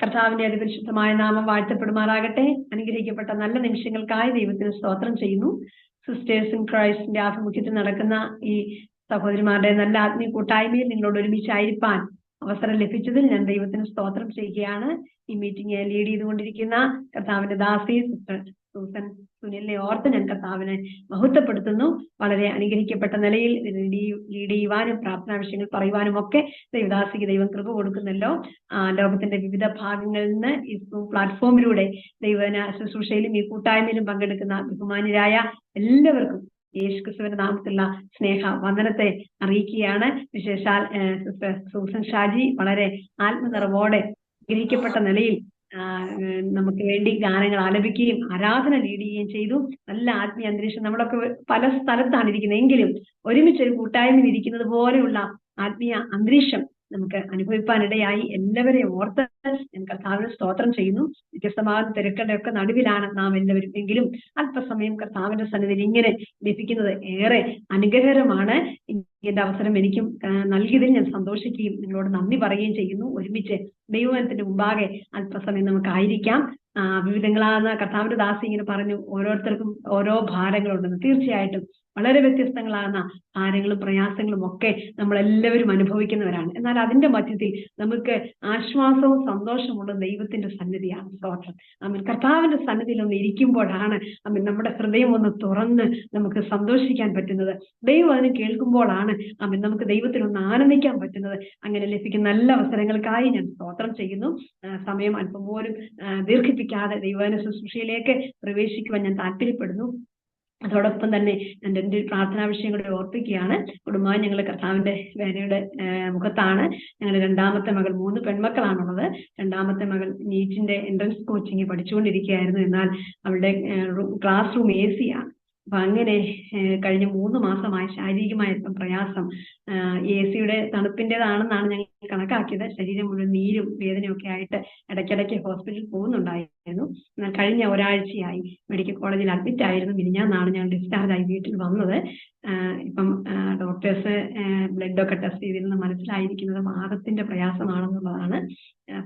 കർത്താവിന്റെ അതിപരിശുദ്ധമായ നാമം വാഴ്ത്തപ്പെടുമാറാകട്ടെ. അനുഗ്രഹിക്കപ്പെട്ട നല്ല നിമിഷങ്ങൾക്കായി ദൈവത്തിന് സ്തോത്രം ചെയ്യുന്നു. സിസ്റ്റേഴ്സ് ഇൻ ക്രൈസ്റ്റിന്റെ ആഭിമുഖ്യത്തിൽ നടക്കുന്ന ഈ സഹോദരിമാരുടെ നല്ല ആത്മീയ കൂട്ടായ്മയിൽ നിങ്ങളോട് ഒരുമിച്ചായിരിക്കാൻ അവസരം ലഭിച്ചതിൽ ഞാൻ ദൈവത്തിന് സ്തോത്രം ചെയ്യുകയാണ്. ഈ മീറ്റിംഗ് ലീഡ് ചെയ്തുകൊണ്ടിരിക്കുന്ന കർത്താവിന്റെ ദാസി സിസ്റ്റർ സൂസൻ സുനിലിനെ ഓർത്ത് ഞാൻ കർത്താവിനെ മഹത്വപ്പെടുത്തുന്നു. വളരെ അനുഗ്രഹിക്കപ്പെട്ട നിലയിൽ ലീഡ് ചെയ്യുവാനും പ്രാർത്ഥനാ വിഷയങ്ങൾ പറയുവാനും ഒക്കെ ദൈവദാസിക്ക് ദൈവം കൃപ കൊടുക്കുന്നല്ലോ. ലോകത്തിന്റെ വിവിധ ഭാഗങ്ങളിൽ നിന്ന് ഈ പ്ലാറ്റ്ഫോമിലൂടെ ദൈവന ശുശ്രൂഷയിലും ഈ കൂട്ടായ്മയിലും പങ്കെടുക്കുന്ന ബഹുമാന്യരായ എല്ലാവർക്കും യേശുക്രിസ്തുവിന്റെ നാമത്തിലുള്ള സ്നേഹ വന്ദനത്തെ അറിയിക്കുകയാണ്. വിശേഷാൽ സിസ്റ്റർ സൂസൻ ഷാജി വളരെ ആത്മനിറവോടെ അനുഗ്രഹിക്കപ്പെട്ട നിലയിൽ നമുക്ക് വേണ്ടി ഗാനങ്ങൾ ആലപിക്കുകയും ആരാധന ലീഡ് ചെയ്യുകയും ചെയ്തു. നല്ല ആത്മീയ അന്തരീക്ഷം. നമ്മളൊക്കെ പല സ്ഥലത്താണ് ഇരിക്കുന്നത്, എങ്കിലും ഒരുമിച്ച് ഒരു കൂട്ടായ്മയിൽ ഇരിക്കുന്നത് പോലെയുള്ള ആത്മീയ അന്തരീക്ഷം നമുക്ക് അനുഭവിപ്പാനിടയായി. എല്ലാവരെയും ഓർത്ത് ഞാൻ കർത്താവിന് സ്തോത്രം ചെയ്യുന്നു. വ്യത്യസ്തമായ തിരക്കുകളുടെ ഒക്കെ നടുവിലാണ് നാം എല്ലാവരും, എങ്കിലും അല്പസമയം കർത്താവിന്റെ സന്നിധിയിൽ ഇങ്ങനെ ലഭിക്കുന്നത് ഏറെ അനുഗ്രഹകരമാണ്. ഇതിന്റെ അവസരം എനിക്കും നൽകിയതിൽ ഞാൻ സന്തോഷിക്കുകയും നിങ്ങളോട് നന്ദി പറയുകയും ചെയ്യുന്നു. ഒരുമിച്ച് ദൈവത്തിന്റെ മുമ്പാകെ അല്പസമയം നമുക്കായിരിക്കാം. വിവിധങ്ങളാകുന്ന കർത്താവിന്റെ ദാസി ഇങ്ങനെ പറഞ്ഞു, ഓരോരുത്തർക്കും ഓരോ ഭാരങ്ങളുണ്ടെന്ന്. തീർച്ചയായിട്ടും വളരെ വ്യത്യസ്തങ്ങളാകുന്ന ഭാരങ്ങളും പ്രയാസങ്ങളും ഒക്കെ നമ്മളെല്ലാവരും അനുഭവിക്കുന്നവരാണ്. എന്നാൽ അതിന്റെ മധ്യത്തിൽ നമുക്ക് ആശ്വാസവും സന്തോഷമുള്ള ദൈവത്തിന്റെ സന്നിധിയാണ്. സ്തോത്രം. കർത്താവിന്റെ സന്നിധിയിൽ ഒന്ന് ഇരിക്കുമ്പോഴാണ് നമ്മുടെ ഹൃദയം ഒന്ന് തുറന്ന് നമുക്ക് സന്തോഷിക്കാൻ പറ്റുന്നത്. ദൈവം അതിന് കേൾക്കുമ്പോഴാണ് നമുക്ക് ദൈവത്തിൽ ഒന്ന് ആനന്ദിക്കാൻ പറ്റുന്നത്. അങ്ങനെ ലഭിക്കുന്ന നല്ല അവസരങ്ങൾക്കായി ഞാൻ സ്തോത്രം ചെയ്യുന്നു. സമയം അല്പം പോലും ദീർഘിപ്പിക്കാതെ ദൈവവചന ശുശ്രൂഷയിലേക്ക് പ്രവേശിക്കുവാൻ ഞാൻ താല്പര്യപ്പെടുന്നു. അതോടൊപ്പം തന്നെ എൻ്റെ പ്രാർത്ഥനാ വിഷയം കൂടെ ഓർപ്പിക്കുകയാണ്. കുടുംബമായി ഞങ്ങൾ കർത്താവിന്റെ വേലയുടെ മുഖത്താണ്. ഞങ്ങളുടെ രണ്ടാമത്തെ മകൾ, 3 പെൺമക്കളാണുള്ളത്. രണ്ടാമത്തെ മകൾ നീറ്റിന്റെ എൻട്രൻസ് കോച്ചിങ് പഠിച്ചുകൊണ്ടിരിക്കുകയായിരുന്നു. എന്നാൽ അവളുടെ ക്ലാസ് റൂം AC ആണ്. അപ്പൊ അങ്ങനെ കഴിഞ്ഞ 3 മാസമായി ശാരീരികമായ പ്രയാസം, AC-യുടെ തണുപ്പിൻ്റെതാണെന്നാണ് ഞങ്ങൾ കണക്കാക്കിയത്. ശരീരം മുഴുവൻ നീരും വേദനയൊക്കെ ആയിട്ട് ഇടയ്ക്കിടയ്ക്ക് ഹോസ്പിറ്റലിൽ പോകുന്നുണ്ടായിരുന്നു. എന്നാൽ കഴിഞ്ഞ ഒരാഴ്ചയായി മെഡിക്കൽ കോളേജിൽ അഡ്മിറ്റ് ആയിരുന്നു. മിനിഞ്ഞാന്നാണ് ഞാൻ ഡിസ്ചാർജ് ആയി വീട്ടിൽ വന്നത്. ഇപ്പം ഡോക്ടേഴ്സ് ബ്ലഡൊക്കെ ടെസ്റ്റ് ചെയ്തിരുന്ന് മനസ്സിലായിരിക്കുന്നത് വാദത്തിന്റെ പ്രയാസമാണെന്നുള്ളതാണ്.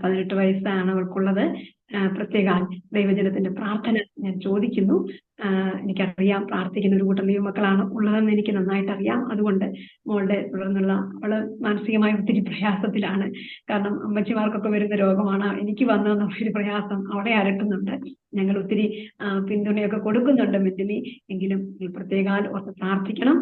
18 വയസ്സാണ് അവൾക്കുള്ളത്. പ്രത്യേക ദൈവജനത്തിന്റെ പ്രാർത്ഥന ഞാൻ ചോദിക്കുന്നു. എനിക്കറിയാം പ്രാർത്ഥിക്കുന്ന ഒരു കൂട്ടം ദൈവമക്കളാണ് ഉള്ളതെന്ന് എനിക്ക് നന്നായിട്ട് അറിയാം. അതുകൊണ്ട് മോളുടെ തുടർന്നുള്ള അവള് മാനസികമായി ഒത്തിരി പ്രയാസത്തിലാണ്. കാരണം അമ്മച്ചിമാർക്കൊക്കെ വരുന്ന രോഗമാണ്. എനിക്ക് വന്നതെന്ന ഒരു പ്രയാസം അവളെ അലട്ടുന്നുണ്ട്. ഞങ്ങൾ ഒത്തിരി പിന്തുണയൊക്കെ കൊടുക്കുന്നുണ്ട് മെന്റലി. എങ്കിലും പ്രത്യേകം ഓർത്ത് പ്രാർത്ഥിക്കണം.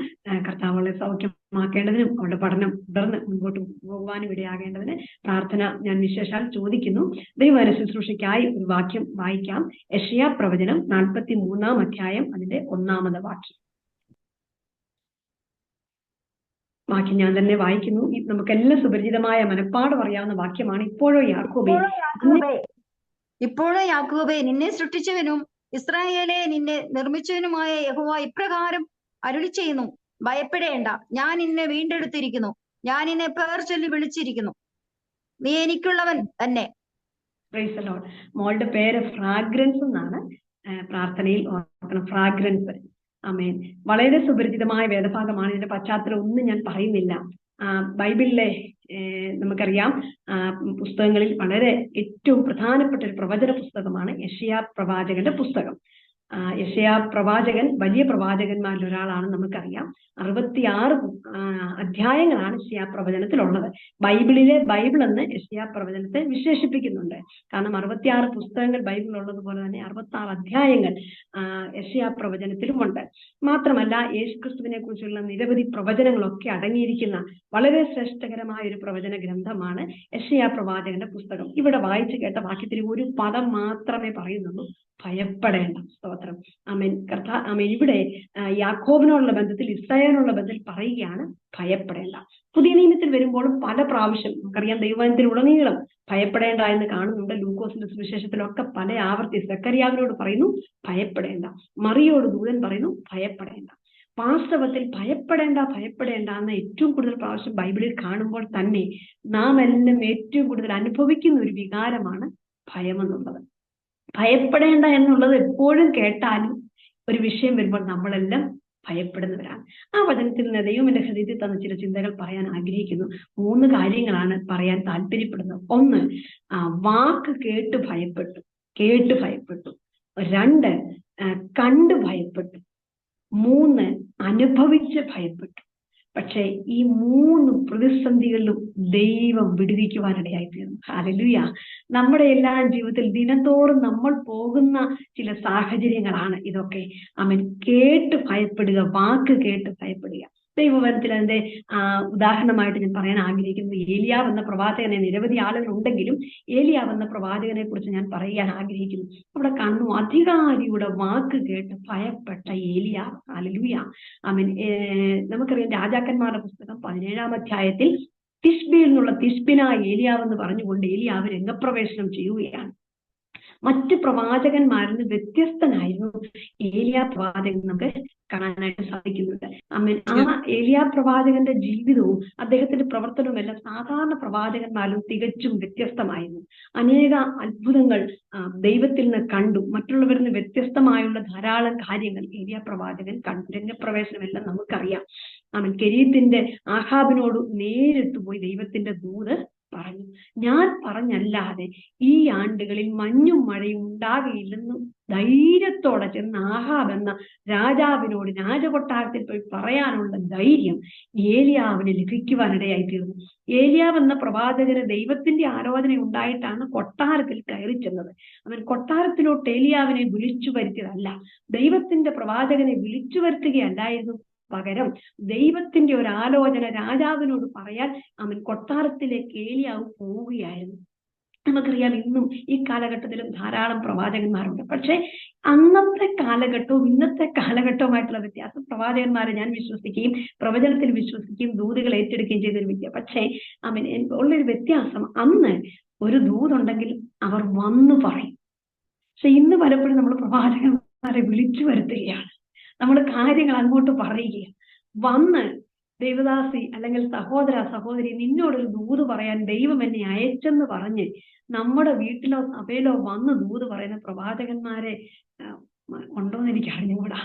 കർത്താവുകളെ സൗഖ്യമാക്കേണ്ടതിനും അവളുടെ പഠനം തുടർന്ന് മുൻപോട്ട് പോകുവാനും ഇടയാകേണ്ടതിന് പ്രാർത്ഥന ഞാൻ വിശേഷാൽ ചോദിക്കുന്നു. ദൈവവചന ശുശ്രൂഷയ്ക്കായി ഒരു വാക്യം വായിക്കാം. യെശയ്യാ പ്രവചനം 43-ാം അധ്യായം, അതിന്റെ 1-ാമത്തെ വാക്യം. വാക്യം ഞാൻ തന്നെ വായിക്കുന്നു. നമുക്കെല്ലാം സുപരിചിതമായ മനപ്പാഠം അറിയാവുന്ന വാക്യമാണ്. ഇപ്പോഴോ യാക്കോബേ, നിന്നെ സൃഷ്ടിച്ചവനും ഇസ്രായേലെ നിന്നെ നിർമ്മിച്ചവനുമായ യഹോവ ഇപ്രകാരം അരുളി ചെയ്യുന്നു, ഭയപ്പെടേണ്ട, ഞാൻ നിന്നെ വീണ്ടെടുത്തിരിക്കുന്നു, ഞാൻ നിന്നെ പേർ ചൊല്ലി വിളിച്ചിരിക്കുന്നു, നീ എനിക്കുള്ളവൻ തന്നെ. Praise the Lord. മോളുടെ പേര് ഫ്രാഗ്രൻസ് എന്നാണ്. പ്രാർത്ഥനയിൽ ഓർക്കണം, ഫ്രാഗ്രൻസ്. ആമേൻ. വളരെ സുപരിചിതമായ വേദഭാഗമാണ്. ഇതിന്റെ പശ്ചാത്തലം ഒന്നും ഞാൻ പറയുന്നില്ല. ബൈബിളിലെ നമുക്കറിയാം പുസ്തകങ്ങളിൽ വളരെ ഏറ്റവും പ്രധാനപ്പെട്ട ഒരു പ്രവചന പുസ്തകമാണ് യെശയ്യാ പ്രവാചകന്റെ പുസ്തകം. യെശയ്യാ പ്രവാചകൻ വലിയ പ്രവാചകന്മാരിൽ ഒരാളാണ്, നമുക്കറിയാം. 66 അധ്യായങ്ങളാണ് യെശയ്യാ പ്രവചനത്തിലുള്ളത്. ബൈബിളിലെ ബൈബിൾ എന്ന് യെശയ്യാ പ്രവചനത്തെ വിശേഷിപ്പിക്കുന്നുണ്ട്. കാരണം 66 പുസ്തകങ്ങൾ ബൈബിളിലുള്ളത് പോലെ തന്നെ 66 അധ്യായങ്ങൾ യെശയ്യാ പ്രവചനത്തിലുമുണ്ട്. മാത്രമല്ല യേശുക്രിസ്തുവിനെ കുറിച്ചുള്ള നിരവധി പ്രവചനങ്ങളൊക്കെ അടങ്ങിയിരിക്കുന്ന വളരെ ശ്രേഷ്ഠകരമായ ഒരു പ്രവചന ഗ്രന്ഥമാണ് യെശയ്യാ പ്രവാചകന്റെ പുസ്തകം. ഇവിടെ വായിച്ചു കേട്ട വാക്യത്തിൽ ഒരു പദം മാത്രമേ പറയുന്നുള്ളൂ, ഭയപ്പെടേണ്ട. സ്തോത്രം. ആമേൻ. ആമേൻ. ഇവിടെ യാക്കോബിനോടുള്ള ബന്ധത്തിൽ, ഇസ്രായേലിനുള്ള ബന്ധത്തിൽ പറയുകയാണ് ഭയപ്പെടേണ്ട. പുതിയ നിയമത്തിൽ വരുമ്പോഴും പല പ്രാവശ്യം നമുക്കറിയാം ദൈവവചനത്തിൽ ഉടനീളം ഭയപ്പെടേണ്ട എന്ന് കാണുന്നുണ്ട്. ലൂക്കോസിന്റെ സുവിശേഷത്തിലൊക്കെ പല ആവർത്തി സെക്കറിയാവിനോട് പറയുന്നു ഭയപ്പെടേണ്ട. മറിയോട് ദൂതൻ പറയുന്നു ഭയപ്പെടേണ്ട. വാസ്തവത്തിൽ ഭയപ്പെടേണ്ട ഭയപ്പെടേണ്ട എന്ന് ഏറ്റവും കൂടുതൽ പ്രാവശ്യം ബൈബിളിൽ കാണുമ്പോൾ തന്നെ നാം എല്ലാം ഏറ്റവും കൂടുതൽ അനുഭവിക്കുന്ന ഒരു വികാരമാണ് ഭയമെന്നുള്ളത്. ഭയപ്പെടേണ്ട എന്നുള്ളത് എപ്പോഴും കേട്ടാലും ഒരു വിഷയം വരുമ്പോൾ നമ്മളെല്ലാം ഭയപ്പെടുന്നവരാണ്. ആ വചനത്തിൽ നിന്ന് ദൈവം എന്റെ ഹൃദയത്തിൽ തന്ന ചില ചിന്തകൾ പറയാൻ ആഗ്രഹിക്കുന്നു. 3 കാര്യങ്ങളാണ് പറയാൻ താല്പര്യപ്പെടുന്നത്. 1, വാക്ക് കേട്ട് ഭയപ്പെട്ടു. 2, കണ്ട് ഭയപ്പെട്ടു. 3, അനുഭവിച്ച് ഭയപ്പെട്ടു. പക്ഷെ ഈ 3 പ്രതിസന്ധികളിലും ദൈവം വിടുവിക്കുവാനിടയായിത്തീർന്നു. ഹല്ലേലൂയ. നമ്മുടെ എല്ലാ ജീവിതത്തിൽ ദിനംതോറും നമ്മൾ പോകുന്ന ചില സാഹചര്യങ്ങളാണ് ഇതൊക്കെ. ആമേൻ. കേട്ട് ഭയപ്പെടുക, വാക്ക് കേട്ട് ഭയപ്പെടുക. ദൈവവചനത്തിൽ അതിന്റെ ഉദാഹരണമായിട്ട് ഞാൻ പറയാൻ ആഗ്രഹിക്കുന്നത് ഏലിയാവ് എന്ന പ്രവാചകനെ, നിരവധി ആളുകൾ ഉണ്ടെങ്കിലും ഏലിയാവ് എന്ന പ്രവാചകനെ കുറിച്ച് ഞാൻ പറയാൻ ആഗ്രഹിക്കുന്നു. അവിടെ കാണുന്നു, അധികാരിയുടെ വാക്ക് കേട്ട് ഭയപ്പെട്ട ഏലിയാവ്. ഹല്ലേലൂയ. ആമേൻ. നമുക്കറിയാം, രാജാക്കന്മാരുടെ പുസ്തകം 17-ാം അധ്യായത്തിൽ തിശ്ബിയിൽ നിന്നുള്ള തിശ്ബിന ഏലിയാവ് എന്ന് പറഞ്ഞുകൊണ്ട് ഏലിയാവ് രംഗപ്രവേശനം ചെയ്യുകയാണ്. മറ്റ് പ്രവാചകന്മാരിൽ നിന്ന് വ്യത്യസ്തനായിരുന്നു ഏലിയാ പ്രവാചകൻ നമുക്ക് കാണാനായിട്ട് സാധിക്കുന്നുണ്ട്. ആമേൻ. ആ ഏലിയാ പ്രവാചകന്റെ ജീവിതവും അദ്ദേഹത്തിന്റെ പ്രവർത്തനവും എല്ലാം സാധാരണ പ്രവാചകന്മാരും തികച്ചും വ്യത്യസ്തമായിരുന്നു. അനേക അത്ഭുതങ്ങൾ ദൈവത്തിൽ നിന്ന് കണ്ടു. മറ്റുള്ളവരിൽ നിന്ന് വ്യത്യസ്തമായുള്ള ധാരാളം കാര്യങ്ങൾ ഏലിയാ പ്രവാചകൻ കണ്ടു. രംഗപ്രവേശനം എല്ലാം നമുക്കറിയാം. ആമേൻ. കെരീത്തിന്റെ ആഹാബിനോട് നേരിട്ട് പോയി ദൈവത്തിന്റെ ദൂത് പറഞ്ഞു. ഞാൻ പറഞ്ഞല്ലാതെ ഈ ആണ്ടുകളിൽ മഞ്ഞും മഴയും ഉണ്ടാകുകയില്ലെന്ന് ധൈര്യത്തോടെ ചെന്ന് ആഹാബ് എന്ന രാജാവിനോട് രാജകൊട്ടാരത്തിൽ പോയി പറയാനുള്ള ധൈര്യം ഏലിയാവിന് ലഭിക്കുവാനിടയായി തീർന്നു. ഏലിയാവ് എന്ന പ്രവാചകന് ദൈവത്തിന്റെ ആലോചന ഉണ്ടായിട്ടാണ് കൊട്ടാരത്തിൽ കയറി ചെന്നത്. അവൻ കൊട്ടാരത്തിലോട്ട് ഏലിയാവിനെ വിളിച്ചു വരുത്തിയതല്ല, ദൈവത്തിന്റെ പ്രവാചകനെ വിളിച്ചു വരുത്തുകയല്ലായിരുന്നു. പകരം ദൈവത്തിന്റെ ഒരു ആലോചന രാജാവിനോട് പറയാൻ അവൻ കൊട്ടാരത്തിലേക്ക് ഏലിയാവ് പോവുകയായിരുന്നു. നമുക്കറിയാം, ഇന്നും ഈ കാലഘട്ടത്തിലും ധാരാളം പ്രവാചകന്മാരുണ്ട്. പക്ഷെ അന്നത്തെ കാലഘട്ടവും ഇന്നത്തെ കാലഘട്ടവുമായിട്ടുള്ള വ്യത്യാസം, പ്രവാചകന്മാരെ ഞാൻ വിശ്വസിക്കുകയും പ്രവചനത്തിൽ വിശ്വസിക്കുകയും ദൂതുകൾ ഏറ്റെടുക്കുകയും ചെയ്തൊരു വ്യക്തിയാണ്. പക്ഷേ ഉള്ളൊരു വ്യത്യാസം, അന്ന് ഒരു ദൂതുണ്ടെങ്കിൽ അവർ വന്നു പറയും. പക്ഷെ ഇന്ന് പലപ്പോഴും നമ്മൾ പ്രവാചകന്മാരെ വിളിച്ചു വരുത്തുകയാണ്. നമ്മൾ കാര്യങ്ങൾ അങ്ങോട്ട് പറയുകയാണ്. വന്ന് ദേവദാസി അല്ലെങ്കിൽ സഹോദര സഹോദരി, നിന്നോടൊരു ദൂത് പറയാൻ ദൈവം എന്നെ അയച്ചെന്ന് പറഞ്ഞ് നമ്മുടെ വീട്ടിലോ സഭയിലോ വന്ന് ദൂത് പറയുന്ന പ്രവാചകന്മാരെ ഉണ്ടോന്ന് എനിക്ക് അറിഞ്ഞുകൂടാ.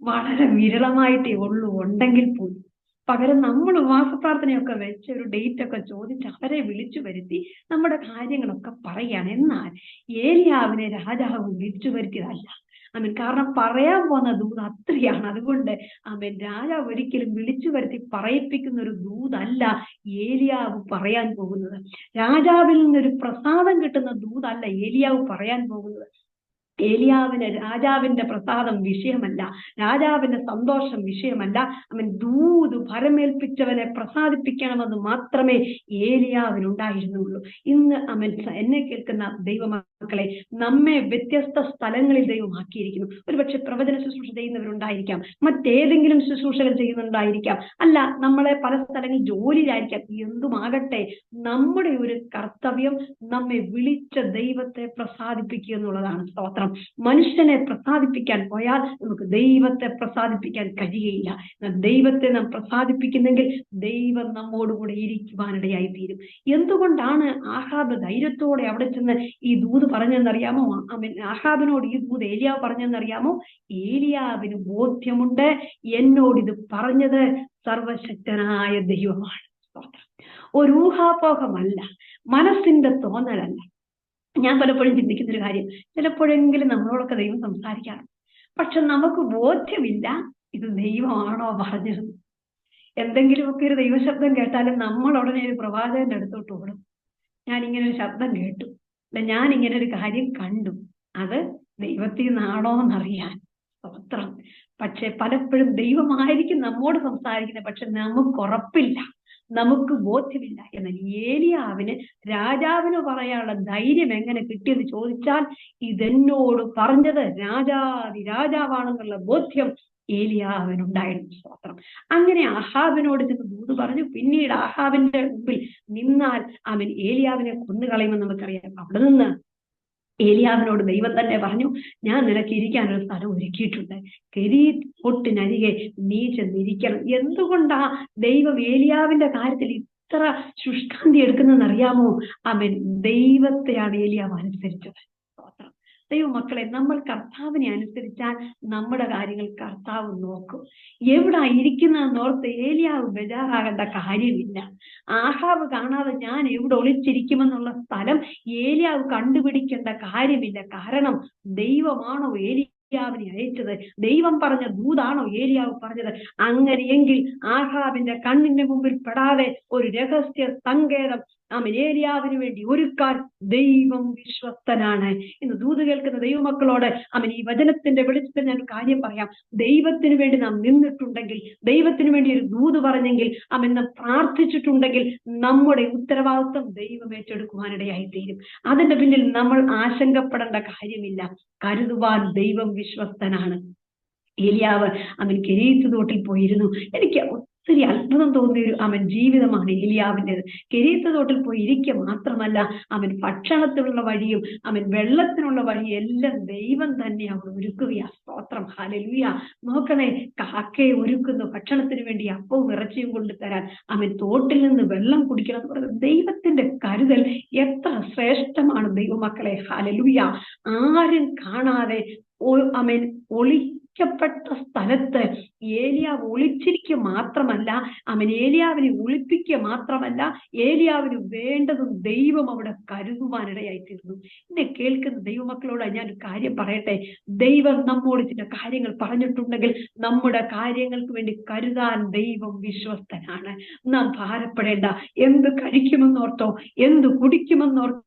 വളരെ വിരളമായിട്ടേ ഉള്ളൂ, ഉണ്ടെങ്കിൽ പോലും. പകരം നമ്മൾ ഉപവാസ പ്രാർത്ഥനയൊക്കെ വെച്ച് ഒരു ഡേറ്റ് ഒക്കെ ചോദിച്ച് അവരെ വിളിച്ചു വരുത്തി നമ്മുടെ കാര്യങ്ങളൊക്കെ പറയുകയാണ്. എന്നാൽ ഏലിയാവിനെ രാജാവ് വിളിച്ചു വരുത്തിയതല്ല. ആമേൻ. കാരണം പറയാൻ പോകുന്ന ദൂത് അത്രയാണ്. അതുകൊണ്ട് ആമേൻ, രാജാവ് ഒരിക്കലും വിളിച്ചു വരുത്തി പറയിപ്പിക്കുന്ന ഒരു ദൂതല്ല ഏലിയാവ് പറയാൻ പോകുന്നത്. രാജാവിൽ നിന്നൊരു പ്രസാദം കിട്ടുന്ന ദൂതല്ല ഏലിയാവ് പറയാൻ പോകുന്നത്. ഏലിയാവിന് രാജാവിന്റെ പ്രസാദം വിഷയമല്ല, രാജാവിന്റെ സന്തോഷം വിഷയമല്ല. അവൻ ദൂത് ഭരമേൽപ്പിച്ചവനെ പ്രസാദിപ്പിക്കണമെന്ന് മാത്രമേ ഏലിയാവിനുണ്ടായിരുന്നുള്ളൂ. ഇന്ന് അവൻ എന്നെ കേൾക്കുന്ന ദൈവമക്കളെ, നമ്മെ വ്യത്യസ്ത സ്ഥലങ്ങളിൽ ദൈവമാക്കിയിരിക്കുന്നു. ഒരുപക്ഷെ പ്രവചന ശുശ്രൂഷ ചെയ്യുന്നവരുണ്ടായിരിക്കാം, മറ്റേതെങ്കിലും ശുശ്രൂഷകൾ ചെയ്യുന്നുണ്ടായിരിക്കാം, അല്ല നമ്മളെ പല സ്ഥലങ്ങളിൽ ജോലിയിലായിരിക്കാം. എന്തുമാകട്ടെ, നമ്മുടെ ഒരു കർത്തവ്യം നമ്മെ വിളിച്ച ദൈവത്തെ പ്രസാദിപ്പിക്കുക എന്നുള്ളതാണ്. സ്തോത്രം. മനുഷ്യനെ പ്രസാദിപ്പിക്കാൻ പോയാൽ നമുക്ക് ദൈവത്തെ പ്രസാദിപ്പിക്കാൻ കഴിയുകയില്ല. ദൈവത്തെ നാം പ്രസാദിപ്പിക്കുന്നെങ്കിൽ ദൈവം നമ്മോടുകൂടെ ഇരിക്കുവാനിടയായി തീരും. എന്തുകൊണ്ടാണ് ആഹാബ് ധൈര്യത്തോടെ അവിടെ ചെന്ന് ഈ ദൂത് പറഞ്ഞെന്നറിയാമോ? ആഹാബിനോട് ഈ ദൂത് ഏലിയാവ് പറഞ്ഞെന്നറിയാമോ? ഏലിയാവിന് ബോധ്യമുണ്ട്, എന്നോടിത് പറഞ്ഞത് സർവശക്തനായ ദൈവമാണ്. ഒരു ഊഹാപോഹമല്ല, മനസ്സിന്റെ തോന്നലല്ല. ഞാൻ പലപ്പോഴും ചിന്തിക്കുന്നൊരു കാര്യം, ചിലപ്പോഴെങ്കിലും നമ്മളോടൊക്കെ ദൈവം സംസാരിക്കാറുണ്ട്, പക്ഷെ നമുക്ക് ബോധ്യമില്ല ഇത് ദൈവമാണോ പറഞ്ഞത്. എന്തെങ്കിലുമൊക്കെ ഒരു ദൈവശബ്ദം കേട്ടാലും നമ്മൾ ഉടനെ ഒരു പ്രവാചകന്റെ അടുത്തോട്ട് ഓടും. ഞാൻ ഇങ്ങനെ ഒരു ശബ്ദം കേട്ടു, അല്ല ഞാൻ ഇങ്ങനെ ഒരു കാര്യം കണ്ടു, അത് ദൈവത്തിൽ നിന്നാണോ എന്നറിയാൻ. സ്തോത്രം. പക്ഷെ പലപ്പോഴും ദൈവമായിരിക്കും നമ്മോട് സംസാരിക്കുന്നത്, പക്ഷെ നമുക്ക് ഉറപ്പില്ല, നമുക്ക് ബോധ്യമില്ല. എന്നാൽ ഏലിയാവിന് രാജാവിന് പറയാനുള്ള ധൈര്യം എങ്ങനെ കിട്ടിയെന്ന് ചോദിച്ചാൽ, ഇതെന്നോട് പറഞ്ഞത് രാജാവാണെന്നുള്ള ബോധ്യം ഏലിയാവിനുണ്ടായിരുന്നു. സ്തോത്രം. അങ്ങനെ ആഹാബിനോട് ചെന്ന് ദൂത് പറഞ്ഞു. പിന്നീട് ആഹാബിന്റെ മുമ്പിൽ നിന്നാൽ അവൻ ഏലിയാവിനെ കൊന്നുകളയുമെന്ന് നമുക്കറിയാം. അവിടെ നിന്ന് ഏലിയാവിനോട് ദൈവം തന്നെ പറഞ്ഞു, ഞാൻ നിനക്ക് ഇരിക്കാനൊരു സ്ഥലം ഒരുക്കിയിട്ടുണ്ട്, കെരീത്തിനരികെ നീ ചെന്നിരിക്കണം. എന്തുകൊണ്ടാ ദൈവം ഏലിയാവിന്റെ കാര്യത്തിൽ ഇത്ര ശുഷ്കാന്തി എടുക്കുന്നതെന്ന് അറിയാമോ? അവൻ ദൈവത്തെയാണ് ഏലിയാവ് അനുസരിച്ചത്. ദൈവമക്കളെ, നമ്മൾ കർത്താവിനെ അനുസരിച്ചാൽ നമ്മുടെ കാര്യങ്ങൾ കർത്താവ് നോക്കും. എവിടെ ഇരിക്കുന്നതെന്നോർത്ത് ഏലിയാവ് ബേജാറാകേണ്ട കാര്യമില്ല. ആഹാബ് കാണാതെ ഞാൻ എവിടെ ഒളിച്ചിരിക്കുമെന്നുള്ള സ്ഥലം ഏലിയാവ് കണ്ടുപിടിക്കേണ്ട കാര്യമില്ല. കാരണം ദൈവമാണോ ഏലിയാവിനെ അയച്ചത്? ദൈവം പറഞ്ഞ ദൂതാണോ ഏലിയാവ് പറഞ്ഞത്? അങ്ങനെയെങ്കിൽ ആഹാബിന്റെ കണ്ണിന്റെ മുമ്പിൽ പെടാതെ ഒരു രഹസ്യ സങ്കേതം ഏലിയാവിന് വേണ്ടി ഒരുക്കാൻ ദൈവം വിശ്വസ്തനാണ്. ഇന്ന് ദൂത് കേൾക്കുന്ന ദൈവമക്കളോട് ഈ വചനത്തിന്റെ വെളിച്ചത്തിൽ ഞാൻ കാര്യം പറയാം. ദൈവത്തിന് വേണ്ടി നാം നിന്നിട്ടുണ്ടെങ്കിൽ, ദൈവത്തിന് വേണ്ടി ഒരു ദൂത് പറഞ്ഞെങ്കിൽ, നാം പ്രാർത്ഥിച്ചിട്ടുണ്ടെങ്കിൽ, നമ്മുടെ ഉത്തരവാദിത്വം ദൈവം ഏറ്റെടുക്കുവാനിടയായി തീരും. അതിന്റെ പിന്നിൽ നമ്മൾ ആശങ്കപ്പെടേണ്ട കാര്യമില്ല. കരുതുവാൻ ദൈവം വിശ്വസ്തനാണ്. ഏലിയാവ് കെരീത്ത് തോട്ടിൽ പോയിരുന്നു. എനിക്ക് ഒത്തിരി അത്ഭുതം തോന്നിയ ഒരു ജീവിതമാണ് ഏലിയാവിൻ്റെത്. കെരീത്ത് തോട്ടിൽ പോയി ഇരിക്കുക മാത്രമല്ല, ഭക്ഷണത്തിനുള്ള വഴിയും വെള്ളത്തിനുള്ള വഴിയും എല്ലാം ദൈവം തന്നെ അവൻ ഒരുക്കുകയാ. സ്തോത്രം, ഹല്ലേലൂയ. നോക്കണേ, കാക്കയെ ഒരുക്കുന്നു ഭക്ഷണത്തിന് വേണ്ടി, അപ്പവും ഇറച്ചിയും കൊണ്ടുതരാൻ. തോട്ടിൽ നിന്ന് വെള്ളം കുടിക്കണം എന്ന് പറയുന്നത് ദൈവത്തിന്റെ കരുതൽ എത്ര ശ്രേഷ്ഠമാണ് ദൈവമക്കളെ. ഹല്ലേലൂയ. ആരും കാണാതെ ഒളിക്കപ്പെട്ട സ്ഥലത്ത് ഏലിയാവ് ഒളിച്ചിരിക്കുക മാത്രമല്ല, ഏലിയാവിനെ ഒളിപ്പിക്കുക മാത്രമല്ല, ഏലിയാവിന് വേണ്ടതും ദൈവം അവിടെ കരുതുവാനിടയായി തീർന്നു. എന്നെ കേൾക്കുന്ന ദൈവമക്കളോട് ഞാൻ ഒരു കാര്യം പറയട്ടെ. ദൈവം നമ്മോട് ചില കാര്യങ്ങൾ പറഞ്ഞിട്ടുണ്ടെങ്കിൽ നമ്മുടെ കാര്യങ്ങൾക്ക് വേണ്ടി കരുതാൻ ദൈവം വിശ്വസ്തനാണ്. നാം ഭാരപ്പെടേണ്ട. എന്ത് കഴിക്കുമെന്നോർത്തോ, എന്ത് കുടിക്കുമെന്നോർത്തോ,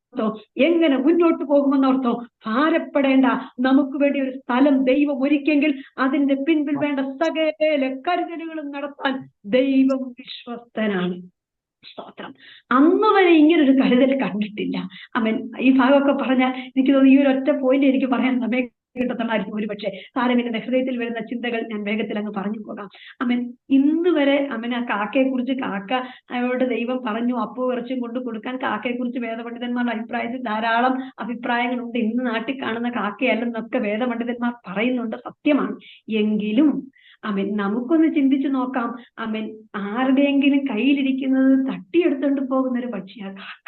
എങ്ങനെ മുന്നോട്ട് പോകുമെന്നോർത്തോ ഭാരപ്പെടേണ്ട. നമുക്ക് വേണ്ടി ഒരു സ്ഥലം ദൈവം ഒരുക്കിയെങ്കിൽ അതിന്റെ പിൻപിൽ വേണ്ട സകല കരുതലുകളും നടത്താൻ ദൈവം വിശ്വസ്തനാണ്. സ്തോത്രം. അന്ന് വരെ ഇങ്ങനൊരു കരുതൽ കണ്ടിട്ടില്ല. ഈ ഭാഗമൊക്കെ പറഞ്ഞാൽ എനിക്ക് തോന്നുന്നു ഈ ഒരു ഒറ്റ പോയിന്റ് എനിക്ക് പറയാൻ സമയം കിട്ടത്തമായിരിക്കും ഒരു പക്ഷേ. താരമിന്റെ ഹൃദയത്തിൽ വരുന്ന ചിന്തകൾ ഞാൻ വേഗത്തിൽ അങ്ങ് പറഞ്ഞു പോകാം. ഇന്ന് വരെ ആ കാക്കയെ കുറിച്ച്, കാക്കയോട് ദൈവം പറഞ്ഞു അപ്പവും ഇറച്ചിയും കൊണ്ട് കൊടുക്കാൻ. കാക്കയെ കുറിച്ച് വേദപണ്ഡിതന്മാരുടെ അഭിപ്രായത്തിൽ ധാരാളം അഭിപ്രായങ്ങളുണ്ട്. ഇന്ന് നാട്ടിൽ കാണുന്ന കാക്കയല്ലെന്നൊക്കെ വേദപണ്ഡിതന്മാർ പറയുന്നുണ്ട്, സത്യമാണ്. എങ്കിലും നമുക്കൊന്ന് ചിന്തിച്ചു നോക്കാം. ആരുടെയെങ്കിലും കയ്യിലിരിക്കുന്നത് തട്ടിയെടുത്തോണ്ട് പോകുന്നൊരു പക്ഷിയാ കാക്ക.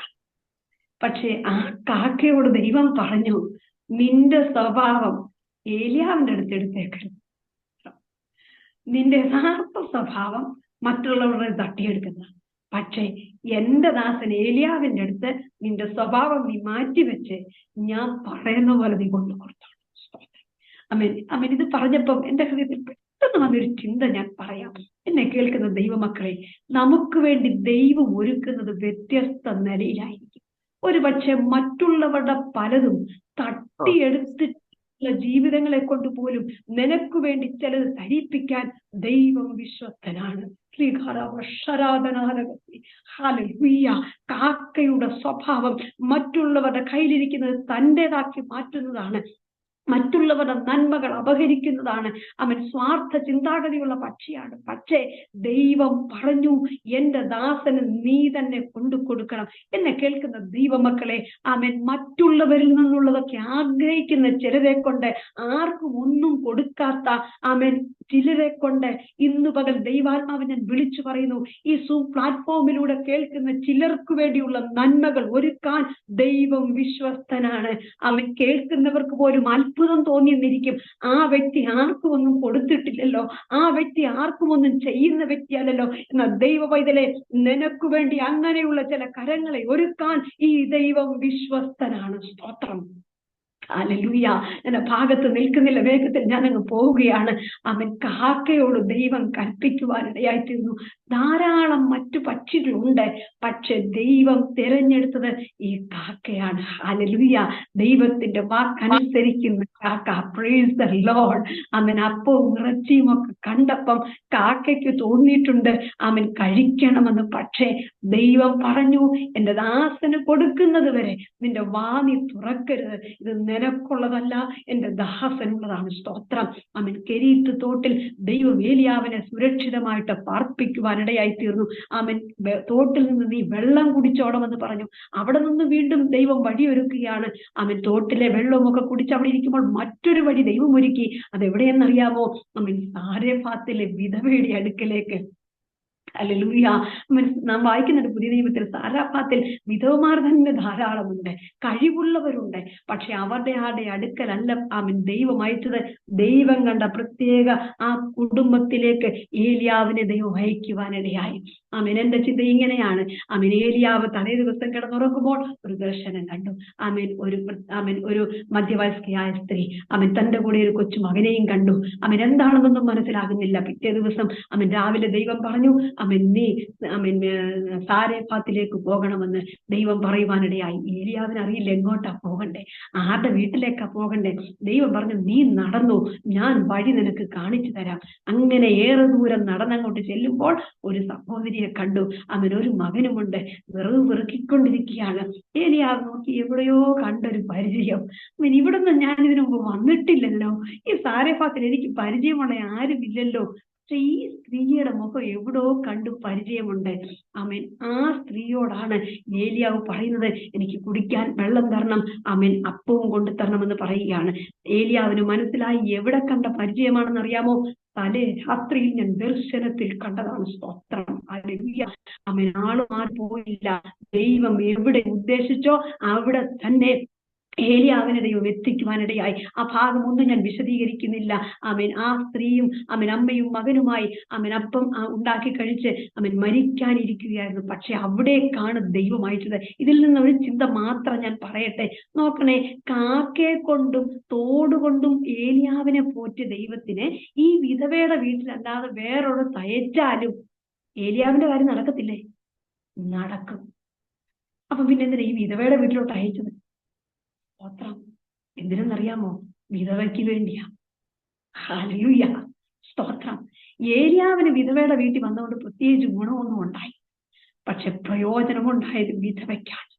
പക്ഷെ ആ കാക്കയോട് ദൈവം പറഞ്ഞു, നിന്റെ സ്വഭാവം ഏലിയാവിന്റെ അടുത്ത് എടുത്തേക്കരുത്. നിന്റെ യഥാർത്ഥ സ്വഭാവം മറ്റുള്ളവരുടെ തട്ടിയെടുക്കുന്ന. പക്ഷെ എന്റെ ദാസൻ ഏലിയാവിന്റെ അടുത്ത് നിന്റെ സ്വഭാവം നീ മാറ്റിവെച്ച് ഞാൻ പറയുന്ന പോലെ നീ കൊണ്ടു കൊടുത്തോളൂ. ഇത് പറഞ്ഞപ്പം എന്റെ ഹൃദയത്തിൽ പെട്ടെന്ന് വന്നൊരു ചിന്ത ഞാൻ പറയാം. എന്നെ കേൾക്കുന്ന ദൈവമക്കളെ, നമുക്ക് വേണ്ടി ദൈവം ഒരുക്കുന്നത് വ്യത്യസ്ത നിലയിലായിരിക്കും. ഒരു പക്ഷെ മറ്റുള്ളവരുടെ പലതും തട്ടിയെടുത്തിട്ടുള്ള ജീവിതങ്ങളെ കൊണ്ട് പോലും നിനക്ക് വേണ്ടി ചിലത് ധരിപ്പിക്കാൻ ദൈവം വിശ്വസ്തനാണ്. കാക്കയുടെ സ്വഭാവം മറ്റുള്ളവരുടെ കയ്യിലിരിക്കുന്നത് തൻ്റെതാക്കി മാറ്റുന്നതാണ്. മറ്റുള്ളവരുടെ നന്മകൾ അപഹരിക്കുന്നതാണ്. സ്വാർത്ഥ ചിന്താഗതിയുള്ള പക്ഷിയാണ്. പക്ഷേ ദൈവം പറഞ്ഞു, എന്റെ ദാസന് നീ തന്നെ കൊണ്ടു കൊടുക്കണം. എന്നെ കേൾക്കുന്ന ദൈവമക്കളെ, മറ്റുള്ളവരിൽ നിന്നുള്ളതൊക്കെ ആഗ്രഹിക്കുന്ന ചിലരെ കൊണ്ട്, ആർക്കും ഒന്നും കൊടുക്കാത്ത ചിലരെ കൊണ്ട് ഇന്ന് പകൽ ദൈവാത്മാവ് ഞാൻ വിളിച്ചു പറയുന്നു, ഈ സൂം പ്ലാറ്റ്ഫോമിലൂടെ കേൾക്കുന്ന ചിലർക്ക് വേണ്ടിയുള്ള നന്മകൾ ഒരുക്കാൻ ദൈവം വിശ്വസ്തനാണ്. കേൾക്കുന്നവർക്ക് പോലും അത്ഭുതം തോന്നിയെന്നിരിക്കും. ആ വ്യക്തി ആർക്കും ഒന്നും കൊടുത്തിട്ടില്ലല്ലോ, ആ വ്യക്തി ആർക്കും ഒന്നും ചെയ്യുന്ന വ്യക്തിയല്ലല്ലോ. എന്നാൽ ദൈവ പൈതലെ, നിനക്ക് വേണ്ടി അങ്ങനെയുള്ള ചില കരങ്ങളെ ഒരുക്കാൻ ഈ ദൈവം വിശ്വസ്തനാണ്. സ്തോത്രം, ഹല്ലേലൂയ. എന്ന ഭാഗത്ത് നിൽക്കുന്നില്ല, വേഗത്തിൽ ഞാനങ്ങ് പോവുകയാണ്. കാക്കയോട് ദൈവം കൽപ്പിക്കുവാനിടയായിത്തീർന്നു. ധാരാളം മറ്റു പക്ഷികളുണ്ട്, പക്ഷെ ദൈവം തിരഞ്ഞെടുത്തത് ഈ കാക്കയാണ്. ഹല്ലേലൂയ. ദൈവത്തിന്റെ വാക്കനുസരിക്കുന്ന കാക്ക. Praise the Lord. അപ്പവും ഇറച്ചിയും ഒക്കെ കണ്ടപ്പം കാക്കയ്ക്ക് തോന്നിയിട്ടുണ്ട് കഴിക്കണമെന്ന്. പക്ഷേ ദൈവം പറഞ്ഞു, എന്റെ ദാസന് കൊടുക്കുന്നത് വരെ നിന്റെ വാ നീ തുറക്കരുത്. ഇത് നിനക്കുള്ളതല്ല, എന്റെ ദാസനുള്ളതാണ്. സ്തോത്രം. കെരീത്ത് തോട്ടിൽ ദൈവം ഏലിയാവിനെ സുരക്ഷിതമായിട്ട് പാർപ്പിക്കുവാനിടയായി തീർന്നു. തോട്ടിൽ നിന്ന് നീ വെള്ളം കുടിച്ചോണമെന്ന് പറഞ്ഞു. അവിടെ നിന്ന് വീണ്ടും ദൈവം വഴിയൊരുക്കുകയാണ്. തോട്ടിലെ വെള്ളമൊക്കെ കുടിച്ച് അവിടെ ഇരിക്കുമ്പോൾ മറ്റൊരു വഴി ദൈവം ഒരുക്കി. അതെവിടെയെന്നറിയാമോ? സാരെഫാത്തിലെ വിധവയുടെ അടുക്കലേക്ക് ഹല്ലേലൂയ. നാം വായിക്കുന്നുണ്ട് പുതിയ നിയമത്തിൽ സാരാഫാത്തിൽ വിധവമാർ തന്നെ ധാരാളമുണ്ട്, കഴിവുള്ളവരുണ്ട്. പക്ഷെ അവരുടെ അടുക്കലല്ല ദൈവം അയച്ചത്. ദൈവം കണ്ട പ്രത്യേക ആ കുടുംബത്തിലേക്ക് ഏലിയാവിനെ ദൈവം അയക്കുവാനിടയായി. എന്റെ ചിന്ത ഇങ്ങനെയാണ്. ഏലിയാവ് തലേ ദിവസം കിടന്നുറങ്ങുമ്പോൾ ഒരു ദർശനം കണ്ടു. ഒരു മധ്യവയസ്കയായ സ്ത്രീ തന്റെ കൂടെ ഒരു കൊച്ചു മകനെയും കണ്ടു. എന്താണെന്നൊന്നും മനസ്സിലാകുന്നില്ല. പിറ്റേ ദിവസം രാവിലെ ദൈവം പറഞ്ഞു, നീ സാരെഫാത്തിലേക്ക് പോകണമെന്ന് ദൈവം പറയുവാനിടയായി. ഏലിയാവിന് അറിയില്ല എങ്ങോട്ടാ പോകണ്ടേ, ആരുടെ വീട്ടിലേക്കാ പോകണ്ടേ. ദൈവം പറഞ്ഞു, നീ നടന്നു, ഞാൻ വഴി നിനക്ക് കാണിച്ചു തരാം. അങ്ങനെ ഏറെ ദൂരം നടന്നങ്ങോട്ട് ചെല്ലുമ്പോൾ ഒരു സഹോദരിയെ കണ്ടു. ഒരു മകനുമുണ്ട്, വെറുക്കിക്കൊണ്ടിരിക്കുകയാണ്. ഏലിയാവ് നോക്കി, എവിടെയോ കണ്ടൊരു പരിചയം. ഇവിടുന്ന് ഞാൻ ഇതിനു മുമ്പ് വന്നിട്ടില്ലല്ലോ, ഈ സാരെഫാത്തിൽ എനിക്ക് പരിചയമുള്ള ആരുമില്ലല്ലോ. പക്ഷെ ഈ സ്ത്രീയുടെ മുഖം എവിടോ കണ്ടു പരിചയമുണ്ട്. ആ സ്ത്രീയോടാണ് ഏലിയാവ് പറയുന്നത്, എനിക്ക് കുടിക്കാൻ വെള്ളം തരണം, അപ്പവും കൊണ്ടു തരണമെന്ന് പറയുകയാണ്. ഏലിയാവിന് മനസ്സിലായി എവിടെ കണ്ട പരിചയമാണെന്ന് അറിയാമോ? തലേ രാത്രിയിൽ ഞാൻ ദർശനത്തിൽ കണ്ടതാണ്. സ്തോത്രം. ആള് മാറി പോയില്ല. ദൈവം എവിടെ ഉദ്ദേശിച്ചോ അവിടെ തന്നെ ഏലിയാവിനെ ദൈവം എത്തിക്കുവാനിടയായി. ആ ഭാഗം ഒന്നും ഞാൻ വിശദീകരിക്കുന്നില്ല. ആ സ്ത്രീയും അമ്മയും മകനുമായി അപ്പം ഉണ്ടാക്കി കഴിച്ച് മരിക്കാനിരിക്കുകയായിരുന്നു. പക്ഷെ അവിടേക്കാണ് ദൈവം അയച്ചത്. ഇതിൽ നിന്ന് ഒരു ചിന്ത മാത്രം ഞാൻ പറയട്ടെ. നോക്കണേ, കാക്കയെ കൊണ്ടും തോടുകൊണ്ടും ഏലിയാവിനെ പോറ്റിയ ദൈവത്തിന് ഈ വിധവയുടെ വീട്ടിലല്ലാതെ വേറൊരു തയച്ചാലും ഏലിയാവിന്റെ കാര്യം നടക്കത്തില്ലേ? നടക്കും. പിന്നെ എന്തിനാ ഈ വിധവയുടെ വീട്ടിലോട്ട് അയച്ചത്? സ്തോത്രം. എന്തിനെന്നറിയാമോ? വിധവയ്ക്ക് വേണ്ടിയാ. ഹല്ലേലൂയ. സ്തോത്രം. ഏലിയാവിന് വിധവയുടെ വീട്ടിൽ വന്നുകൊണ്ട് പ്രത്യേകിച്ച് ഗുണമൊന്നും ഉണ്ടായി, പക്ഷെ പ്രയോജനമുണ്ടായത് വിധവയ്ക്കാണ്.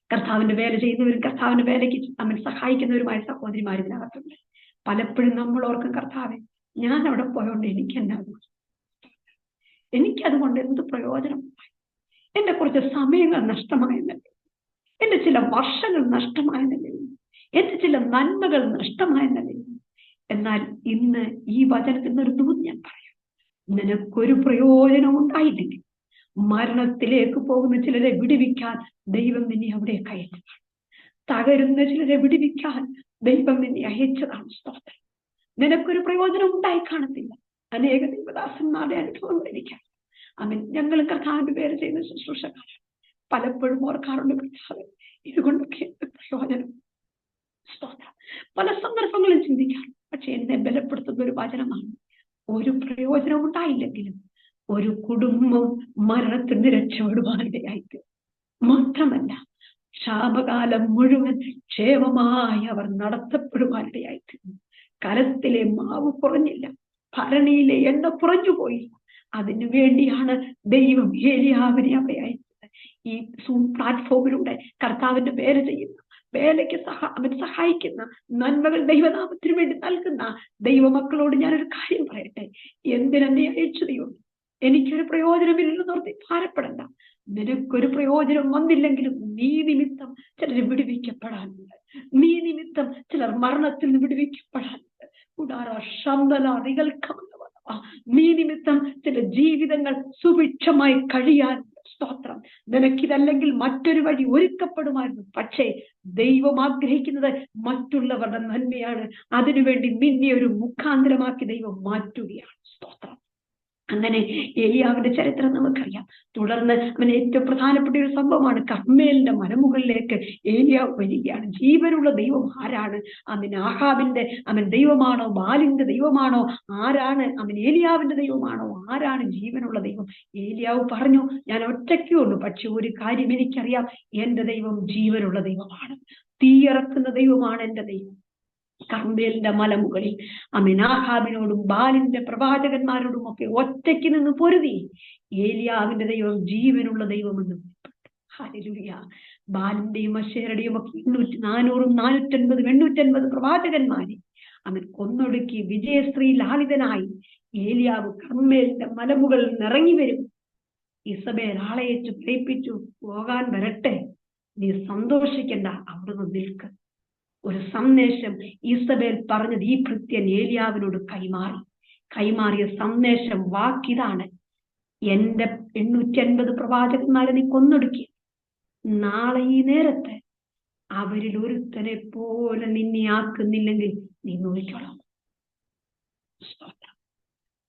കർത്താവിന്റെ വേല ചെയ്യുന്നവരും കർത്താവിന്റെ വേലയ്ക്ക് സഹായിക്കുന്നവരുമായ സഹോദരിമാരും ഇതിനകത്തുണ്ട്. പലപ്പോഴും നമ്മൾ ഓർക്കും, കർത്താവെ, ഞാൻ അവിടെ പോയോണ്ട് എനിക്കതുകൊണ്ട് എന്ത് പ്രയോജനം? എന്റെ കുറച്ച് സമയങ്ങൾ നഷ്ടമായെന്നല്ലേ, എന്റെ ചില വർഷങ്ങൾ നഷ്ടമായെന്നല്ലേ, എന്റെ ചില നന്മകൾ നഷ്ടമായെന്നല്ലേ. എന്നാൽ ഇന്ന് ഈ വചനത്തിൽ നിന്നൊരു ദൂത് ഞാൻ പറയാം. നിനക്കൊരു പ്രയോജനം ഉണ്ടായില്ലെങ്കിൽ മരണത്തിലേക്ക് പോകുന്ന ചിലരെ വിടുവിക്കാൻ ദൈവം നിന്നെ അവിടെ അയച്ചതാണ്. തകരുന്ന ചിലരെ വിടുവിക്കാൻ ദൈവം നിന്നെ അയച്ചതാണ്. സ്തോത്രം. നിനക്കൊരു പ്രയോജനം ഉണ്ടായി കാണത്തില്ല. അനേക ദൈവദാസന്മാരുടെ അനുഭവങ്ങൾ എനിക്കറിയാം. ഞങ്ങൾ കർത്താവിന്റെ പേര് ചെയ്യുന്ന ശുശ്രൂഷക്കാരാണ്. പലപ്പോഴും ഓർക്കാറുണ്ട്, കർത്താവ്, ഇതുകൊണ്ടൊക്കെ പ്രയോജനം. സ്തോത്രം. പല സന്ദർഭങ്ങളും ചിന്തിക്കാറുണ്ട്. പക്ഷെ എന്നെ ബലപ്പെടുത്തുന്ന ഒരു വചനമാണ്, ഒരു പ്രയോജനം ഉണ്ടായില്ലെങ്കിലും ഒരു കുടുംബം മരണത്തിന് രക്ഷപ്പെടുവാനിടയായിട്ട് മാത്രമല്ല, ക്ഷാമകാലം മുഴുവൻ ക്ഷേമമായി അവർ നടത്തപ്പെടുവാനിടയായിട്ട്. കലത്തിലെ മാവ് കുറഞ്ഞില്ല, ഭരണിയിലെ എണ്ണ കുറഞ്ഞു പോയില്ല. അതിനു വേണ്ടിയാണ് ദൈവം ഏലിയാവിനെ അവിടെ അയച്ചത്. ഈ പ്ലാറ്റ്ഫോമിലൂടെ കർത്താവിന്റെ പേര് ചെയ്യുന്ന, വേലയ്ക്ക് സഹായിക്കുന്ന, നന്മകൾ ദൈവനാമത്തിന് വേണ്ടി നൽകുന്ന ദൈവമക്കളോട് ഞാനൊരു കാര്യം പറയട്ടെ. എന്തിനെന്നെ അയച്ചു ദൈവം? എനിക്കൊരു പ്രയോജനമില്ലെന്നോർത്ത് ഭാരപ്പെടണ്ട. നിനക്കൊരു പ്രയോജനം വന്നില്ലെങ്കിലും നീ നിമിത്തം ചിലർ വിടുവിക്കപ്പെടാനുണ്ട്. നീ നിമിത്തം ചിലർ മരണത്തിൽ നിന്ന് വിടുവിക്കപ്പെടാനുണ്ട്. നീ നിമിത്തം ചില ജീവിതങ്ങൾ സുഭിക്ഷമായി കഴിയാൻ. സ്തോത്രം. നിനക്കിതല്ലെങ്കിൽ മറ്റൊരു വഴി ഒരുക്കപ്പെടുമായിരുന്നു. പക്ഷേ ദൈവം ആഗ്രഹിക്കുന്നത് മറ്റുള്ളവരുടെ നന്മയാണ്. അതിനുവേണ്ടി നിന്നെ ഒരു മുഖാന്തരമാക്കി ദൈവം മാറ്റുകയാണ്. സ്തോത്രം. അങ്ങനെ ഏലിയാവിന്റെ ചരിത്രം നമുക്കറിയാം. തുടർന്ന് ഏറ്റവും പ്രധാനപ്പെട്ട ഒരു സംഭവമാണ്, കർമ്മേലിന്റെ മലമുകളിലേക്ക് ഏലിയാവ് വരികയാണ്. ജീവനുള്ള ദൈവം ആരാണ്? ആഹാബിന്റെ ദൈവമാണോ? ബാലിന്റെ ദൈവമാണോ? ആരാണ്? ഏലിയാവിന്റെ ദൈവമാണോ? ആരാണ് ജീവനുള്ള ദൈവം? ഏലിയാവ് പറഞ്ഞു, ഞാൻ ഒറ്റയ്ക്കേ ഉള്ളൂ, പക്ഷെ ഒരു കാര്യം എനിക്കറിയാം, എന്റെ ദൈവം ജീവനുള്ള ദൈവമാണ്, തീയിറക്കുന്ന ദൈവമാണ് എന്റെ ദൈവം. കർമ്മേലിന്റെ മലമുകളിൽ ആഹാബിനോടും ബാലിന്റെ പ്രവാചകന്മാരോടും ഒക്കെ ഒറ്റയ്ക്ക് നിന്ന് പൊരുതി ഏലിയാവിന്റെ ദൈവം ജീവനുള്ള ദൈവമെന്ന്. ഹല്ലേലൂയ. ബാലിന്റെയും അശേരയുടെയും ഒക്കെ 400, 450, 850 പ്രവാചകന്മാരെ കൊന്നൊടുക്കി വിജയശ്രീ ലാളിതനായി ഏലിയാവ് കർമ്മേലിന്റെ മലമുകളിൽ നിറങ്ങി വരും. ഇസബേൽ ആളയച്ചു പ്രേപ്പിച്ചു, പോകാൻ വരട്ടെ, നീ സന്തോഷിക്കണ്ട, അവിടുന്ന് നിൽക്ക്. ഒരു സന്ദേശം ഇസബേൽ പറഞ്ഞത് ഈ ഭൃത്യൻ ഏലിയാവിനോട് കൈമാറിയ സന്ദേശം വാക്കിതാണ്, എന്റെ 850 പ്രവാചകന്മാരെ നീ കൊന്നൊടുക്കി. നാളെ ഈ നേരത്തെ അവരിൽ ഒരുത്തനെ പോലെ നിന്നെ ആക്കുന്നില്ലെങ്കിൽ നീ നോക്കിക്കോളാം.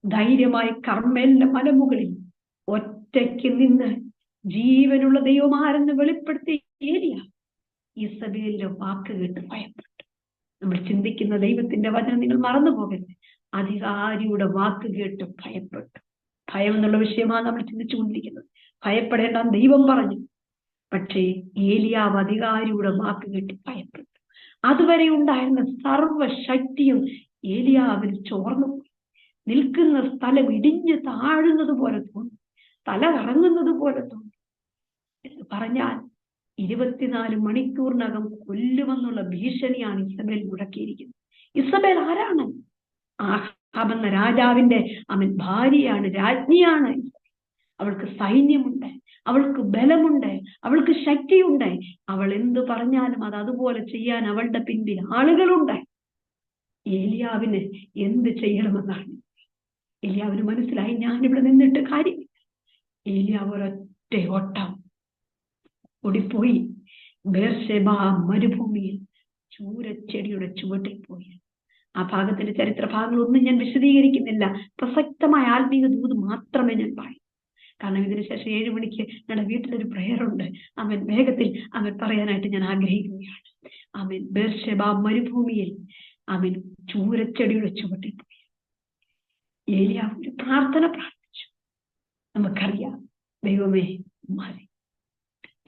ധൈര്യമായി കർമ്മേലിന്റെ മലമുകളിൽ ഒറ്റയ്ക്ക് നിന്ന് ജീവനുള്ള ദൈവമാരെന്ന് വെളിപ്പെടുത്തിയ ഏലിയ ഇസബേലിന്റെ വാക്ക് കേട്ട് ഭയപ്പെട്ടു. നമ്മൾ ചിന്തിക്കുന്ന ദൈവത്തിന്റെ വചനം നിങ്ങൾ മറന്നു പോകരുത്. അധികാരിയുടെ വാക്ക് കേട്ട് ഭയപ്പെട്ടു. ഭയം എന്നുള്ള വിഷയമാണ് നമ്മൾ ചിന്തിച്ചുകൊണ്ടിരിക്കുന്നത്. ഭയപ്പെടേണ്ട ദൈവം പറഞ്ഞു. പക്ഷേ ഏലിയാവ് അധികാരിയുടെ വാക്ക് കേട്ട് ഭയപ്പെട്ടു. അതുവരെ ഉണ്ടായിരുന്ന സർവശക്തിയും ഏലിയാവിന് ചോർന്നുപോയി. നിൽക്കുന്ന സ്ഥലം ഇടിഞ്ഞ് താഴുന്നത് പോലെ തോന്നി, തല കറങ്ങുന്നത് പോലെ തോന്നി. എന്ന് പറഞ്ഞാൽ 24 മണിക്കൂറിനകം കൊല്ലുമെന്നുള്ള ഭീഷണിയാണ് ഇസബേൽ മുടക്കിയിരിക്കുന്നത്. ഇസബേൽ ആരാണ്? ആഹാബ് എന്ന രാജാവിന്റെ ഭാര്യയാണ്, രാജ്ഞിയാണ്. അവൾക്ക് സൈന്യമുണ്ട്, അവൾക്ക് ബലമുണ്ട്, അവൾക്ക് ശക്തിയുണ്ട്. അവൾ എന്ത് പറഞ്ഞാലും അത് അതുപോലെ ചെയ്യാൻ അവളുടെ പിന്നിൽ ആളുകളുണ്ട്. ഏലിയാവിന് എന്ത് ചെയ്യണമെന്നാണ് ഏലിയാവിന് മനസ്സിലായി. ഞാനിവിടെ നിന്നിട്ട് കാര്യമില്ല. ഏലിയാവ് ഒരൊറ്റ ഓട്ടം ഓടിപ്പോയി ബേർശേബ മരുഭൂമിയിൽ ചൂരച്ചെടിയുടെ ചുവട്ടിൽ പോയി. ആ ഭാഗത്തിന്റെ ചരിത്ര ഭാഗങ്ങളൊന്നും ഞാൻ വിശദീകരിക്കുന്നില്ല. പ്രസക്തമായ ആത്മീയ ദൂത് മാത്രമേ ഞാൻ പറയൂ. കാരണം ഇതിനുശേഷം 7 മണിക്ക് ഞങ്ങളുടെ വീട്ടിലൊരു പ്രയറുണ്ട്. വേഗത്തിൽ പറയാനായിട്ട് ഞാൻ ആഗ്രഹിക്കുകയാണ്. ബേർശേബ മരുഭൂമിയിൽ ചൂരച്ചെടിയുടെ ചുവട്ടിൽ പോയി ഏലിയാവ് ഒരു പ്രാർത്ഥന പ്രാർത്ഥിച്ചു. നമുക്കറിയാം, ദൈവമേ മതി,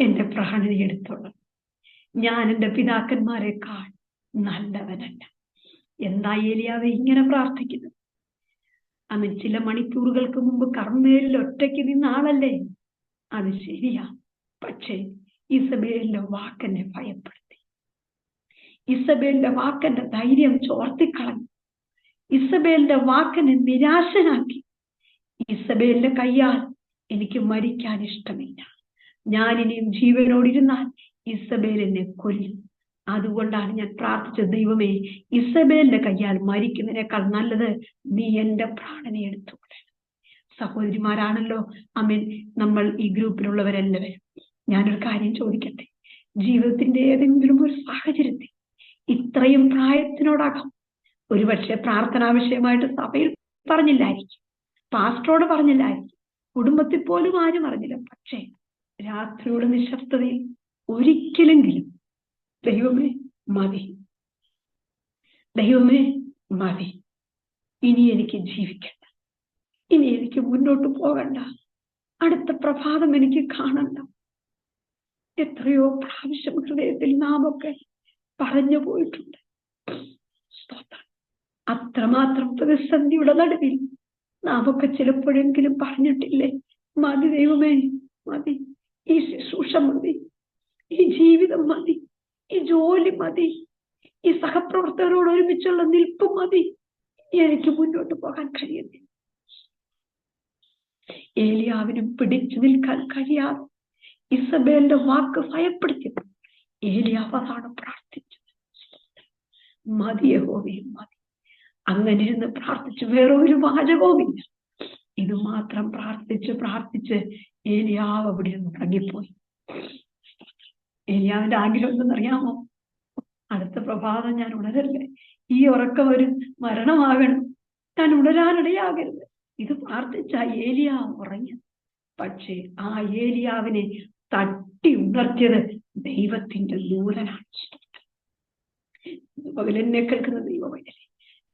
എന്റെ പ്രാണനെ എടുത്തോളാം. ഞാൻ എന്റെ പിതാക്കന്മാരെക്കാൾ നല്ലവനല്ല. എന്താ ഏലിയാവ് ഇങ്ങനെ പ്രാർത്ഥിക്കുന്നത്? ചില മണിക്കൂറുകൾക്ക് മുമ്പ് കർമ്മേലിൽ ഒറ്റയ്ക്ക് നിന്ന ആളല്ലേ? അത് ശരിയാ. പക്ഷേ ഇസബേലിന്റെ വാക്കെന്നെ ഭയപ്പെടുത്തി. ഇസബേലിന്റെ വാക്കെന്റെ ധൈര്യം ചോർത്തിക്കളഞ്ഞു. ഇസബേലിന്റെ വാക്കെന്നെ നിരാശനാക്കി. ഇസബേലിന്റെ കയ്യാൽ എനിക്ക് മരിക്കാൻ ഇഷ്ടമില്ല. ഞാൻ ഇനിയും ജീവനോടിരുന്നാൽ ഇസബേൽ എന്നെ കൊല്ലും. അതുകൊണ്ടാണ് ഞാൻ പ്രാർത്ഥിച്ചത്, ദൈവമേ, ഇസബേലിന്റെ കയ്യാൽ മരിക്കുന്നതിനേക്കാൾ നല്ലത് നീ എന്റെ പ്രാണനെ എടുത്തുകൊള്ളണം. സഹോദരിമാരാണല്ലോ നമ്മൾ ഈ ഗ്രൂപ്പിലുള്ളവരെല്ലാവരും. ഞാനൊരു കാര്യം ചോദിക്കട്ടെ. ജീവിതത്തിന്റെ ഏതെങ്കിലും ഒരു സാഹചര്യത്തിൽ ഇത്രയും പ്രായത്തിനോടകം ഒരുപക്ഷെ പ്രാർത്ഥനാ വിഷയമായിട്ട് സഭയിൽ പറഞ്ഞില്ലായിരിക്കും, പാസ്റ്ററോട് പറഞ്ഞില്ലായിരിക്കും, കുടുംബത്തിൽ പോലും ആരും അറിഞ്ഞില്ല. പക്ഷേ രാത്രിയുടെ നിശബ്ദതയിൽ ഒരിക്കലെങ്കിലും ദൈവമേ മതി, ദൈവമേ മതി, ഇനി എനിക്ക് ജീവിക്കണ്ട, ഇനി എനിക്ക് മുന്നോട്ട് പോകണ്ട, അടുത്ത പ്രഭാതം എനിക്ക് കാണണ്ട. എത്രയോ പ്രാവശ്യം ഹൃദയത്തിൽ നാമൊക്കെ പറഞ്ഞു പോയിട്ടുണ്ട്. അത്രമാത്രം പ്രതിസന്ധിയുടെ നടുവിൽ നാമൊക്കെ ചിലപ്പോഴെങ്കിലും പറഞ്ഞിട്ടില്ലേ, മതി ദൈവമേ മതി, ഈ ശുശ്രൂഷ മതി, ഈ ജീവിതം മതി, ഈ ജോലി മതി, ഈ സഹപ്രവർത്തകരോട് ഒരുമിച്ചുള്ള നിൽപ്പ് മതി, എനിക്ക് മുന്നോട്ട് പോകാൻ കഴിയുന്നില്ല. ഏലിയാവിനും പിടിച്ചു നിൽക്കാൻ കഴിയാതെ ഇസബേലിന്റെ വാക്ക് ഭയപ്പെടുത്തിയപ്പോൾ ഏലിയാവ് അതാണ് പ്രാർത്ഥിച്ചത്, മതി യഹോവേ മതി. അങ്ങനെ ഇരുന്ന് പ്രാർത്ഥിച്ചു, വേറെ ഒരു വാചകവുമില്ല. ഇത് മാത്രം പ്രാർത്ഥിച്ച് ഏലിയാവ് അവിടെ നിന്ന് ഇറങ്ങിപ്പോയി. ഏലിയാവിന്റെ ആഗ്രഹം എന്തെന്നറിയാമോ? അടുത്ത പ്രഭാതം ഞാൻ ഉണരല്ലേ, ഈ ഉറക്കം ഒരു മരണമാകണം, ഞാൻ ഉണരാനിടയാകരുത്. ഇത് പ്രാർത്ഥിച്ച ഏലിയാവ് ഉറങ്ങിയത്. പക്ഷേ ആ ഏലിയാവിനെ തട്ടി ഉണർത്തിയത് ദൈവത്തിന്റെ ദൂതനാണ്. പകലെന്നെ കേൾക്കുന്ന ദൈവമല്ലേ,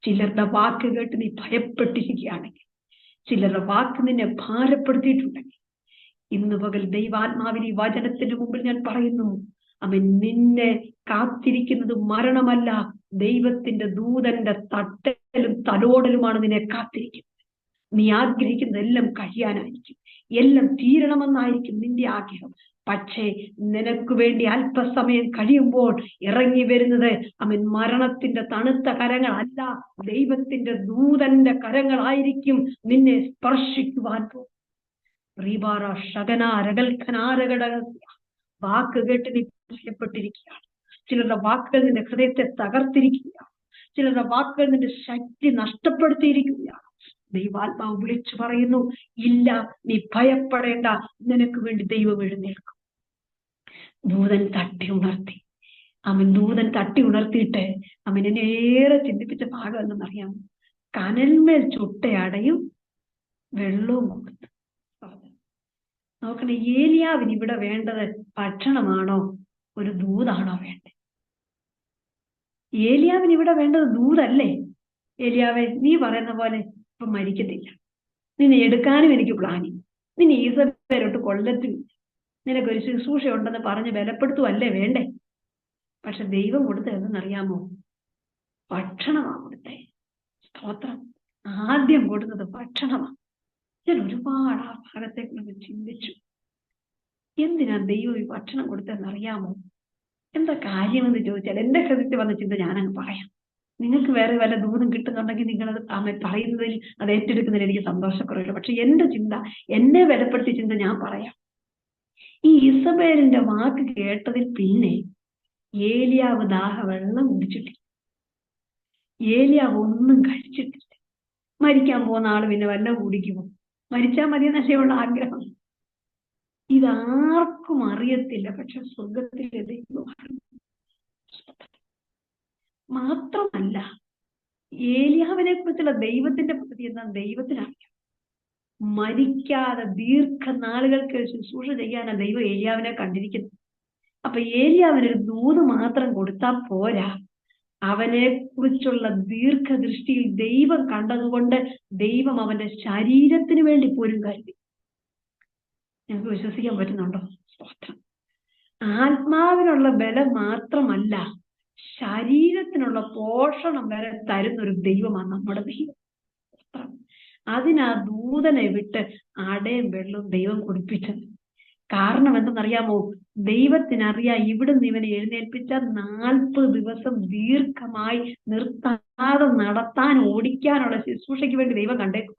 ചിലരുടെ വാക്ക് കേട്ട് നീ ഭയപ്പെട്ടിരിക്കുകയാണെങ്കിൽ, ചിലരുടെ വാക്ക് നിന്നെ ഭാരപ്പെടുത്തിയിട്ടുണ്ടെങ്കിൽ, ഇന്ന് പകൽ ദൈവാത്മാവിന് ഈ വചനത്തിന്റെ മുമ്പിൽ ഞാൻ പറയുന്നു, നിന്നെ കാത്തിരിക്കുന്നത് മരണമല്ല, ദൈവത്തിന്റെ ദൂതന്റെ തട്ടലും തലോടലുമാണ് നിന്നെ കാത്തിരിക്കുന്നത്. നീ ആഗ്രഹിക്കുന്നതെല്ലാം കഴിയാനായിരിക്കും, എല്ലാം തീരണമെന്നായിരിക്കും നിന്റെ ആഗ്രഹം. പക്ഷേ നിനക്ക് വേണ്ടി അല്പസമയം കഴിയുമ്പോൾ ഇറങ്ങി വരുന്നത് മരണത്തിന്റെ തണുത്ത കരങ്ങളല്ല, ദൈവത്തിന്റെ ദൂതന്റെ കരങ്ങളായിരിക്കും നിന്നെ സ്പർശിക്കുവാൻ പോകും. വാക്ക് കേട്ട് നീ ഭയപ്പെട്ടിരിക്കുകയാണ്. ചിലരുടെ വാക്കുകൾ നിന്റെ ഹൃദയത്തെ തകർത്തിരിക്കുകയാണ്. ചിലരുടെ വാക്കുകൾ നിന്റെ ശക്തി നഷ്ടപ്പെടുത്തിയിരിക്കുകയാണ്. ദൈവാത്മാവ് വിളിച്ചു പറയുന്നു, ഇല്ല, നീ ഭയപ്പെടേണ്ട, നിനക്ക് വേണ്ടി ദൈവം എഴുന്നേൽക്കും. ദൂതൻ തട്ടി ഉണർത്തി. ദൂതൻ തട്ടി ഉണർത്തിയിട്ട് എന്നെ ഏറെ ചിന്തിപ്പിച്ച ഭാഗം എന്തെന്നറിയാം? കനൽമേൽ ചുട്ടയടയും വെള്ളവും കൊടുത്തു. നോക്കണേ, ഏലിയാവിന് ഇവിടെ വേണ്ടത് ഭക്ഷണമാണോ ഒരു ദൂതാണോ വേണ്ടത്? ഏലിയാവിന് ഇവിടെ വേണ്ടത് ദൂതല്ലേ? ഏലിയാവെ, നീ പറയുന്ന പോലെ ഇപ്പൊ മരിക്കത്തില്ല, നിന്നെ എടുക്കാനും എനിക്ക് പ്ലാനിങ്, നിന്നെ ഈസബേലോട്ട് കൊല്ലത്തുമില്ല, നിനക്കൊരു ശുശ്രൂഷ ഉണ്ടെന്ന് പറഞ്ഞ് ബലപ്പെടുത്തുവല്ലേ വേണ്ടേ? പക്ഷെ ദൈവം കൊടുത്തത് എന്തെന്നറിയാമോ? ഭക്ഷണമാണ് കൊടുത്തേ. സ്തോത്രം. ആദ്യം കൊടുത്തത് ഭക്ഷണമാണ്. ഞാൻ ഒരുപാട് ആ ഭാഗത്തേക്ക് ചിന്തിച്ചു. എന്തിനാ ദൈവം ഈ ഭക്ഷണം കൊടുത്തതെന്നറിയാമോ? എന്താ കാര്യമെന്ന് ചോദിച്ചാൽ എന്റെ ഹൃദയത്തിൽ വന്ന ചിന്ത ഞാനങ്ങ് പറയാം. നിങ്ങൾക്ക് വേറെ വല്ല ദൂരം കിട്ടുന്നുണ്ടെങ്കിൽ നിങ്ങളത് പറയുന്നതിൽ അത് ഏറ്റെടുക്കുന്നതിൽ എനിക്ക് സന്തോഷക്കുറവില്ല. പക്ഷെ എന്റെ ചിന്ത, എന്നെ ബലപ്പെടുത്തിയ ചിന്ത ഞാൻ പറയാം. ഈ ഇസബേലിന്റെ വാക്ക് കേട്ടതിൽ പിന്നെ ഏലിയാവ് വെള്ളം കുടിച്ചിട്ടില്ല, ഏലിയാവ് ഒന്നും കഴിച്ചിട്ടില്ല. മരിക്കാൻ പോകുന്ന ആള് പിന്നെ വല്ലതും കുടിക്കുമോ? മരിച്ചാൽ മതിയെന്നല്ലേയുള്ള ആഗ്രഹം. ഇതാർക്കും അറിയത്തില്ല, പക്ഷെ സ്വർഗത്തിലെ ദൈവം അറിയും. മാത്രമല്ല, ഏലിയാവിനെ കുറിച്ചുള്ള ദൈവത്തിന്റെ പദ്ധതി എന്താ ദൈവത്തിനറിയാം. മരിക്കാതെ ദീർഘനാളുകൾക്ക് ശുശ്രൂഷ ചെയ്യാനാണ് ദൈവം ഏലിയാവിനെ കണ്ടിരിക്കുന്നത്. അപ്പൊ ഏലിയാവിനൊരു ദൂത് മാത്രം കൊടുത്താൽ പോരാ, അവനെ കുറിച്ചുള്ള ദീർഘദൃഷ്ടിയിൽ ദൈവം കണ്ടതുകൊണ്ട് ദൈവം അവന്റെ ശരീരത്തിന് വേണ്ടി പോലും കരുതി. ഞങ്ങൾക്ക് വിശ്വസിക്കാൻ പറ്റുന്നുണ്ടോ? സ്തോത്രം. ആത്മാവിനുള്ള ബലം മാത്രമല്ല, ശരീരത്തിനുള്ള പോഷണം വരെ തരുന്നൊരു ദൈവമാണ് നമ്മുടെ ദൈവം. അതിനാ ദൂതനെ വിട്ട് അടയും വെള്ളവും ദൈവം കുടിപ്പിച്ചത്. കാരണം എന്തെന്നറിയാമോ? ദൈവത്തിനറിയാം ഇവിടുന്ന് ഇവനെ എഴുന്നേൽപ്പിച്ച 40 ദിവസം ദീർഘമായി നിർത്താതെ നടത്താൻ ഓടിക്കാനുള്ള ശുശ്രൂഷയ്ക്ക് വേണ്ടി ദൈവം കണ്ടേക്കും.